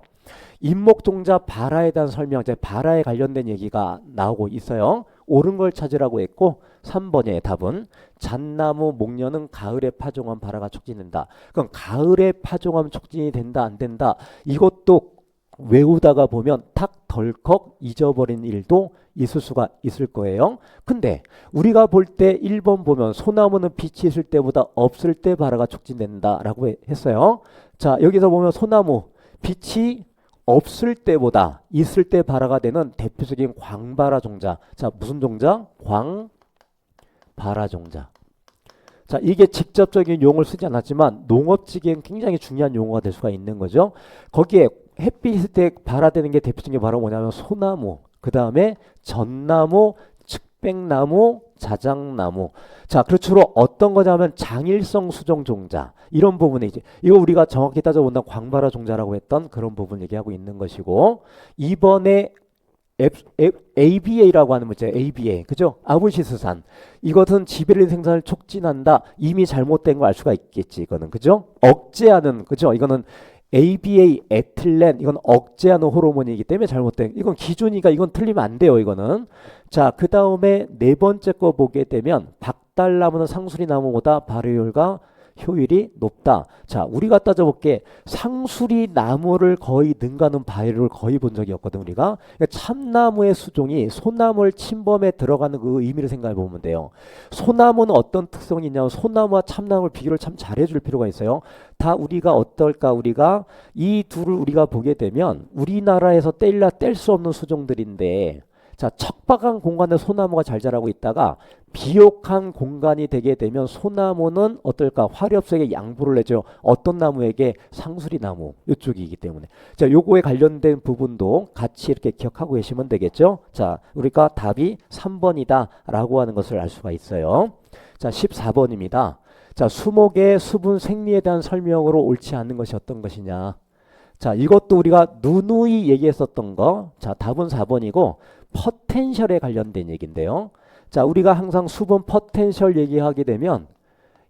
임목종자 발화에 대한 설명, 이제 발화에 관련된 얘기가 나오고 있어요. 옳은 걸 찾으라고 했고 3번의 답은 잣나무 목련은 가을에 파종하면 발화가 촉진된다. 그럼 가을에 파종하면 촉진이 된다 안 된다. 이것도 외우다가 보면 탁 덜컥 잊어버린 일도 있을 수가 있을 거예요. 근데 우리가 볼 때 1번 보면 소나무는 빛이 있을 때보다 없을 때 발화가 촉진된다라고 했어요. 자, 여기서 보면 소나무 빛이 없을 때보다 있을 때 발화가 되는 대표적인 광발화 종자. 자, 무슨 종자? 광발화 종자. 자, 이게 직접적인 용어를 쓰지 않았지만 농업지기엔 굉장히 중요한 용어가 될 수가 있는 거죠. 거기에 햇빛 있을 때 발화되는 게 대표적인 게 바로 뭐냐면 소나무, 그 다음에 전나무, 측백나무, 자작나무. 자, 그리고 주로 어떤 거냐면 장일성 수종 종자. 이런 부분에 이제 이거 우리가 정확히 따져본다면 광발화 종자라고 했던 그런 부분 얘기하고 있는 것이고, 이번에 ABA라고 하는 문제, ABA, 그죠? 아부시스산. 이것은 지베릴린 생산을 촉진한다. 이미 잘못된 거 알 수가 있겠지, 이거는, 그죠? 억제하는, 그죠? 이거는 ABA, 에틸렌, 이건 억제하는 호르몬이기 때문에 잘못된, 이건 기준이니까 이건 틀리면 안 돼요, 이거는. 자, 그 다음에 네 번째 거 보게 되면 박달나무는 상수리 나무보다 발효율과 효율이 높다. 자, 우리가 따져볼게. 상수리 나무를 거의 능가하는 바위를 거의 본 적이 없거든, 우리가. 그러니까 참나무의 수종이 소나무를 침범해 들어가는 그 의미를 생각해 보면 돼요. 소나무는 어떤 특성이 있냐면 소나무와 참나무를 비교를 참 잘해줄 필요가 있어요. 다 우리가 어떨까? 우리가 이 둘을 우리가 보게 되면 우리나라에서 뗄라 뗄 수 없는 수종들인데, 자, 척박한 공간에 소나무가 잘 자라고 있다가 비옥한 공간이 되게 되면 소나무는 어떨까? 화렵색의 양보를 내죠. 어떤 나무에게? 상수리 나무 이쪽이기 때문에. 자, 요거에 관련된 부분도 같이 이렇게 기억하고 계시면 되겠죠. 자, 우리가 답이 3번이다 라고 하는 것을 알 수가 있어요. 자, 14번입니다. 자, 수목의 수분 생리에 대한 설명으로 옳지 않는 것이 어떤 것이냐. 자, 이것도 우리가 누누이 얘기했었던 거. 자, 답은 4번이고 포텐셜에 관련된 얘기인데요. 자, 우리가 항상 수분 포텐셜 얘기하게 되면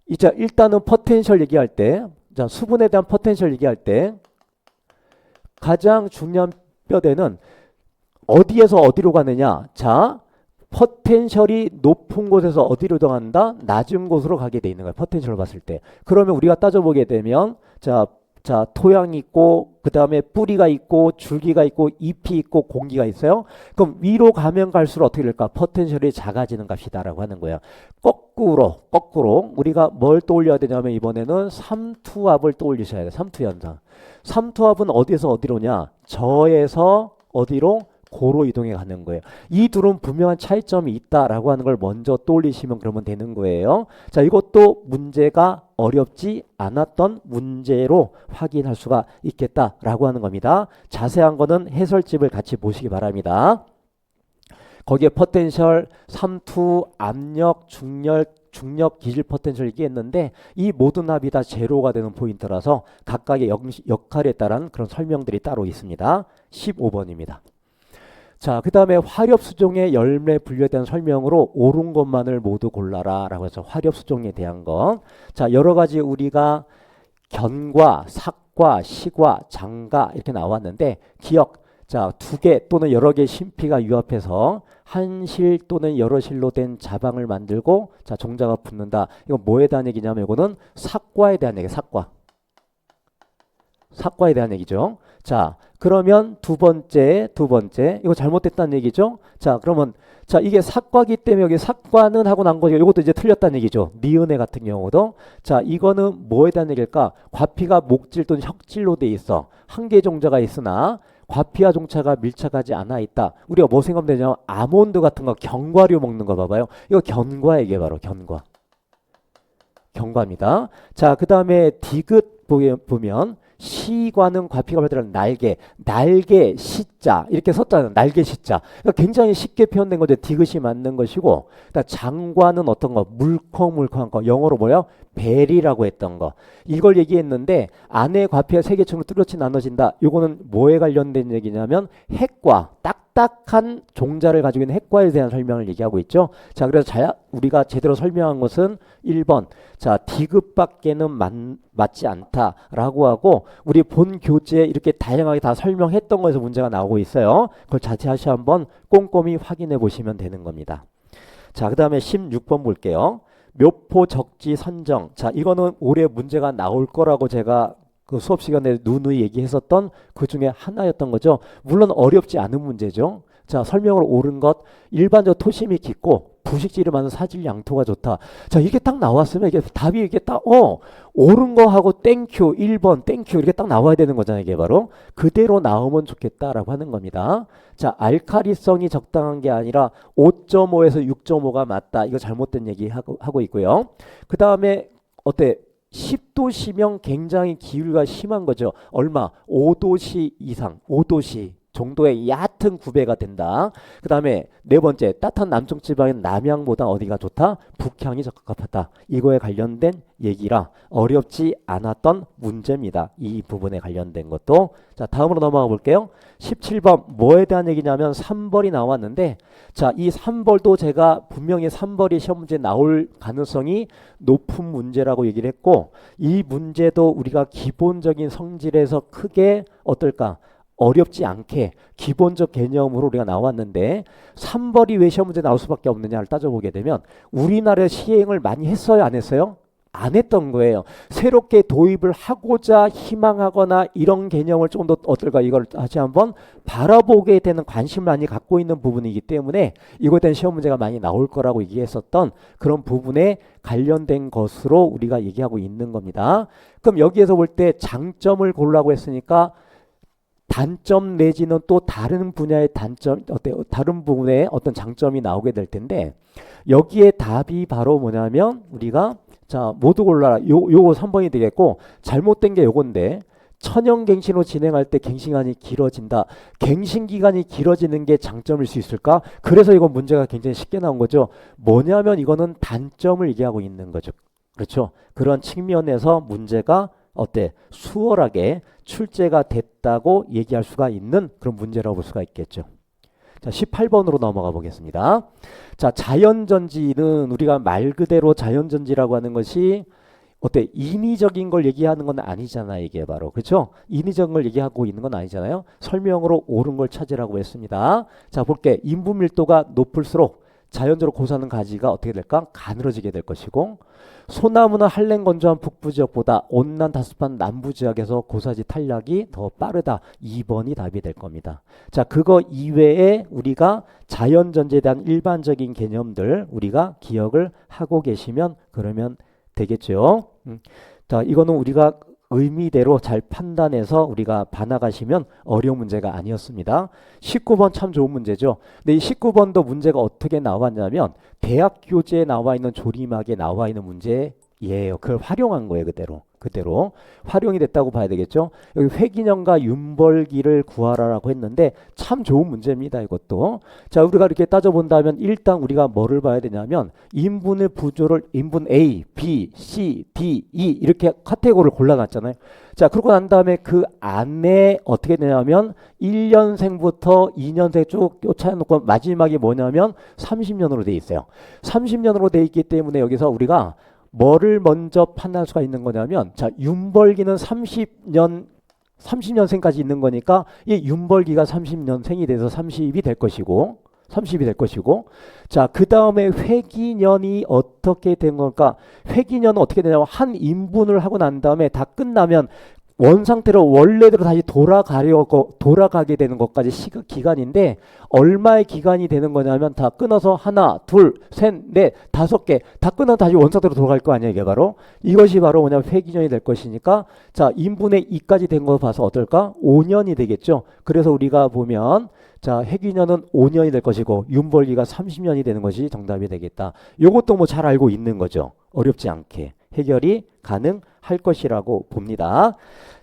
이제 일단은 포텐셜 얘기할 때, 자, 수분에 대한 포텐셜 얘기할 때 가장 중요한 뼈대는 어디에서 어디로 가느냐. 자, 포텐셜이 높은 곳에서 어디로 이동한다? 낮은 곳으로 가게 돼 있는 거예요. 포텐셜을 봤을 때. 그러면 우리가 따져보게 되면 자, 토양이 있고 그 다음에 뿌리가 있고 줄기가 있고 잎이 있고 공기가 있어요. 그럼 위로 가면 갈수록 어떻게 될까? 포텐셜이 작아지는 값이다라고 하는 거예요. 거꾸로 우리가 뭘 떠올려야 되냐면 이번에는 삼투압을 떠올리셔야 돼요. 삼투현상. 삼투압은 어디에서 어디로냐? 저에서 어디로? 고로 이동해 가는 거예요. 이 둘은 분명한 차이점이 있다라고 하는 걸 먼저 떠올리시면 그러면 되는 거예요. 자, 이것도 문제가 어렵지 않았던 문제로 확인할 수가 있겠다라고 하는 겁니다. 자세한 거는 해설집을 같이 보시기 바랍니다. 거기에 포텐셜, 삼투, 압력, 중력, 기질 포텐셜 얘기했는데 이 모든 합이 다 제로가 되는 포인트라서 각각의 역할에 따른 그런 설명들이 따로 있습니다. 15번입니다. 자, 그 다음에 화렵수종의 열매 분류에 대한 설명으로 옳은 것만을 모두 골라라 라고 해서 화렵수종에 대한 거. 자, 여러 가지 우리가 견과, 삭과, 시과, 장과 이렇게 나왔는데 기억. 자, 두 개 또는 여러 개의 심피가 유합해서 한 실 또는 여러 실로 된 자방을 만들고 자, 종자가 붙는다. 이거 뭐에 대한 얘기냐면 이거는 삭과에 대한 얘기. 삭과에 대한 얘기죠. 자, 그러면 두 번째 이거 잘못됐다는 얘기죠. 자, 그러면 자, 이게 삭과기 때문에 여기 삭과는 하고 난 거죠. 이것도 이제 틀렸다는 얘기죠. 니은의 같은 경우도. 자, 이거는 뭐에 대한 얘기일까? 과피가 목질 또는 혁질로 돼 있어. 한 개의 종자가 있으나 과피와 종차가 밀착하지 않아 있다. 우리가 뭐 생각하면 되냐면 아몬드 같은 거 견과류 먹는 거 봐봐요. 이거 견과 이게 바로 견과. 견과입니다. 자, 그 다음에 디귿 보면 시과는 과피가 발달하는 날개 시자 이렇게 썼잖아요. 날개 시자. 그러니까 굉장히 쉽게 표현된 거죠. 디귿이 맞는 것이고, 그러니까 장과는 어떤 거 물컹물컹한 거 영어로 뭐예요? 벨이라고 했던 거. 이걸 얘기했는데 안에 과피가 세 개층으로 뚜렷이 나눠진다. 이거는 뭐에 관련된 얘기냐면 핵과 딱딱한 종자를 가지고 있는 핵과에 대한 설명을 얘기하고 있죠. 자, 그래서 우리가 제대로 설명한 것은 1번. 자, 디귿밖에는 맞지 않다라고 하고 우리 본 교재에 이렇게 다양하게 다 설명했던 거에서 문제가 나오고 있어요. 그걸 다시 한번 꼼꼼히 확인해 보시면 되는 겁니다. 자, 그 다음에 16번 볼게요. 묘포 적지 선정. 자, 이거는 올해 문제가 나올 거라고 제가 그 수업 시간에 누누이 얘기했었던 그 중에 하나였던 거죠. 물론 어렵지 않은 문제죠. 자, 설명으로 옳은 것, 일반적으로 토심이 깊고 부식질이 많은 사질 양토가 좋다. 자, 이게 딱 나왔으면 이게 답이 이게 딱 옳은 거 하고 땡큐 1번 땡큐 이렇게 딱 나와야 되는 거잖아요. 이게 바로 그대로 나오면 좋겠다라고 하는 겁니다. 자, 알카리성이 적당한 게 아니라 5.5에서 6.5가 맞다. 이거 잘못된 얘기 하고 있고요. 그 다음에 어때? 10도시면 굉장히 기울기가 심한 거죠. 얼마? 5도시 이상, 5도시 정도의 얕은 구배가 된다. 그 다음에 네 번째, 따뜻한 남쪽 지방은 남향보다 어디가 좋다? 북향이 적합하다. 이거에 관련된 얘기라 어렵지 않았던 문제입니다. 이 부분에 관련된 것도. 자, 다음으로 넘어가 볼게요. 17번 뭐에 대한 얘기냐면 3벌이 나왔는데, 자, 이 3벌도 제가 분명히 3벌이 시험 문제 나올 가능성이 높은 문제라고 얘기를 했고, 이 문제도 우리가 기본적인 성질에서 크게 어떨까? 어렵지 않게 기본적 개념으로 우리가 나왔는데 3벌이 왜 시험 문제 나올 수밖에 없느냐를 따져보게 되면 우리나라에 시행을 많이 했어요? 안 했어요? 안 했던 거예요. 새롭게 도입을 하고자 희망하거나 이런 개념을 좀 더 어떨까 이걸 다시 한번 바라보게 되는 관심을 많이 갖고 있는 부분이기 때문에 이거에 대한 시험 문제가 많이 나올 거라고 얘기했었던 그런 부분에 관련된 것으로 우리가 얘기하고 있는 겁니다. 그럼 여기에서 볼 때 장점을 고르라고 했으니까 단점 내지는 또 다른 분야의 단점, 다른 부분에 어떤 장점이 나오게 될 텐데 여기에 답이 바로 뭐냐면 우리가 자 모두 골라라. 요거 3번이 되겠고 잘못된 게 요건데 천연갱신으로 진행할 때 갱신기간이 길어진다. 갱신기간이 길어지는 게 장점일 수 있을까? 그래서 이건 문제가 굉장히 쉽게 나온 거죠. 뭐냐면 이거는 단점을 얘기하고 있는 거죠. 그렇죠? 그런 측면에서 문제가 어때? 수월하게 출제가 됐다고 얘기할 수가 있는 그런 문제라고 볼 수가 있겠죠. 자, 18번으로 넘어가 보겠습니다. 자, 자연전지는 우리가 말 그대로 자연전지라고 하는 것이 어때? 인위적인 걸 얘기하는 건 아니잖아. 이게 바로. 그렇죠? 인위적인 걸 얘기하고 있는 건 아니잖아요. 설명으로 옳은 걸 찾으라고 했습니다. 자, 볼게. 인분 밀도가 높을수록 자연적으로 고사하는 가지가 어떻게 될까? 가늘어지게 될 것이고 소나무는 한랭 건조한 북부 지역보다 온난 다습한 남부 지역에서 고사지 탄력이 더 빠르다. 2번이 답이 될 겁니다. 자, 그거 이외에 우리가 자연전지에 대한 일반적인 개념들 우리가 기억을 하고 계시면 그러면 되겠죠. 자, 이거는 우리가 의미대로 잘 판단해서 우리가 봐나가시면 어려운 문제가 아니었습니다. 19번 참 좋은 문제죠. 근데 이 19번도 문제가 어떻게 나왔냐면 대학 교재에 나와 있는 조림학에 나와 있는 문제예요. 그걸 활용한 거예요. 그대로 활용이 됐다고 봐야 되겠죠. 여기 회기념과 윤벌기를 구하라라고 했는데 참 좋은 문제입니다. 이것도. 자, 우리가 이렇게 따져본다면 일단 우리가 뭐를 봐야 되냐면 인분의 부조를 인분 A, B, C, D, E 이렇게 카테고리를 골라놨잖아요. 자, 그러고 난 다음에 그 안에 어떻게 되냐면 1년생부터 2년생 쭉 쫓아놓고 마지막이 뭐냐면 30년으로 돼 있어요. 30년으로 돼 있기 때문에 여기서 우리가 뭐를 먼저 판단할 수가 있는 거냐면 자, 윤벌기는 30년생까지 있는 거니까 이 윤벌기가 30년생이 돼서 30이 될 것이고 자, 그 다음에 회기년이 어떻게 된 걸까? 회기년은 어떻게 되냐면 한 인분을 하고 난 다음에 다 끝나면 원 상태로 원래대로 다시 돌아가게 되는 것까지 기간인데 얼마의 기간이 되는 거냐면 다 끊어서 하나, 둘, 셋, 넷, 다섯 개 다 끊어 다시 원 상태로 돌아갈 거 아니에요. 이게 바로 이것이 바로 뭐냐면 회기년이 될 것이니까 자, 인분의 2까지 된 거 봐서 어떨까? 5년이 되겠죠. 그래서 우리가 보면 자, 회기년은 5년이 될 것이고 윤벌기가 30년이 되는 것이 정답이 되겠다. 요것도 뭐 잘 알고 있는 거죠. 어렵지 않게 해결이 가능할 것이라고 봅니다.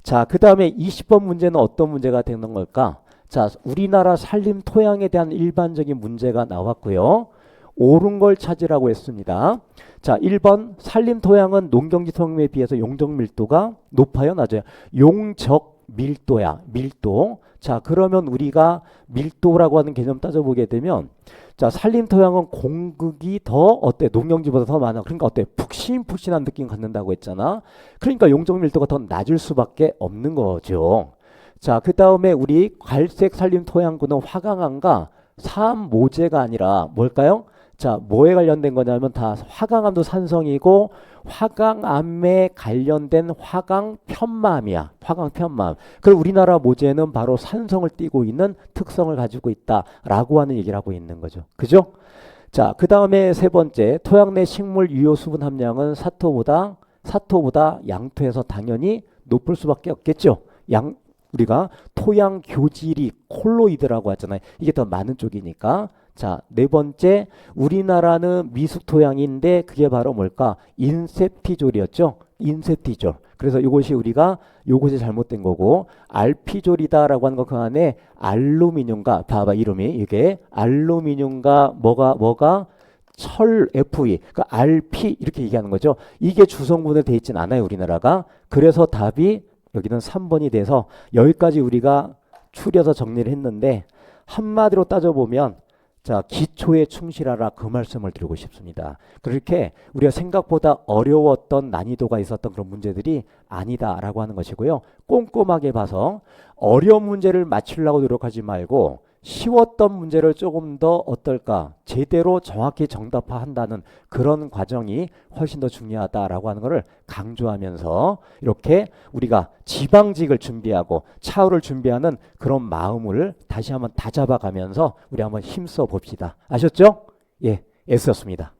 자, 그 다음에 20번 문제는 어떤 문제가 되는 걸까? 자, 우리나라 산림 토양에 대한 일반적인 문제가 나왔고요. 옳은 걸 찾으라고 했습니다. 자, 1번 산림 토양은 농경지 토양에 비해서 용적 밀도가 높아요, 낮아요? 용적 밀도야, 밀도. 자, 그러면 우리가 밀도라고 하는 개념 따져보게 되면 자, 산림 토양은 공극이 더 어때? 농경지보다 더 많아. 그러니까 어때? 푹신푹신한 느낌 갖는다고 했잖아. 그러니까 용적 밀도가 더 낮을 수밖에 없는 거죠. 자, 그 다음에 우리 갈색 산림 토양군은 화강암과 사암모재가 아니라 뭘까요? 자, 뭐에 관련된 거냐면 다 화강암도 산성이고 화강암에 관련된 화강편마암이야. 화강편마암. 그리고 우리나라 모재는 바로 산성을 띠고 있는 특성을 가지고 있다라고 하는 얘기를 하고 있는 거죠. 그죠? 자, 그 다음에 세 번째, 토양 내 식물 유효 수분 함량은 사토보다 양토에서 당연히 높을 수밖에 없겠죠. 우리가 토양 교질이 콜로이드라고 하잖아요. 이게 더 많은 쪽이니까. 자, 네 번째, 우리나라는 미숙 토양인데 그게 바로 뭘까? 인셉티졸이었죠. 인셉티졸. 그래서 요것이 잘못된 거고, 알피졸이다라고 하는 거 그 안에 알루미늄과 봐봐 이름이 이게 알루미늄과 뭐가 철 Fe 그 RP 이렇게 얘기하는 거죠. 이게 주성분으로 돼 있진 않아요, 우리나라가. 그래서 답이 여기는 3번이 돼서 여기까지 우리가 추려서 정리를 했는데 한마디로 따져보면 자, 기초에 충실하라 그 말씀을 드리고 싶습니다. 그렇게 우리가 생각보다 어려웠던 난이도가 있었던 그런 문제들이 아니다라고 하는 것이고요. 꼼꼼하게 봐서 어려운 문제를 맞추려고 노력하지 말고 쉬웠던 문제를 조금 더 어떨까 제대로 정확히 정답화한다는 그런 과정이 훨씬 더 중요하다라고 하는 것을 강조하면서 이렇게 우리가 지방직을 준비하고 차후를 준비하는 그런 마음을 다시 한번 다잡아가면서 우리 한번 힘써 봅시다. 아셨죠? 예, 애쓰셨습니다.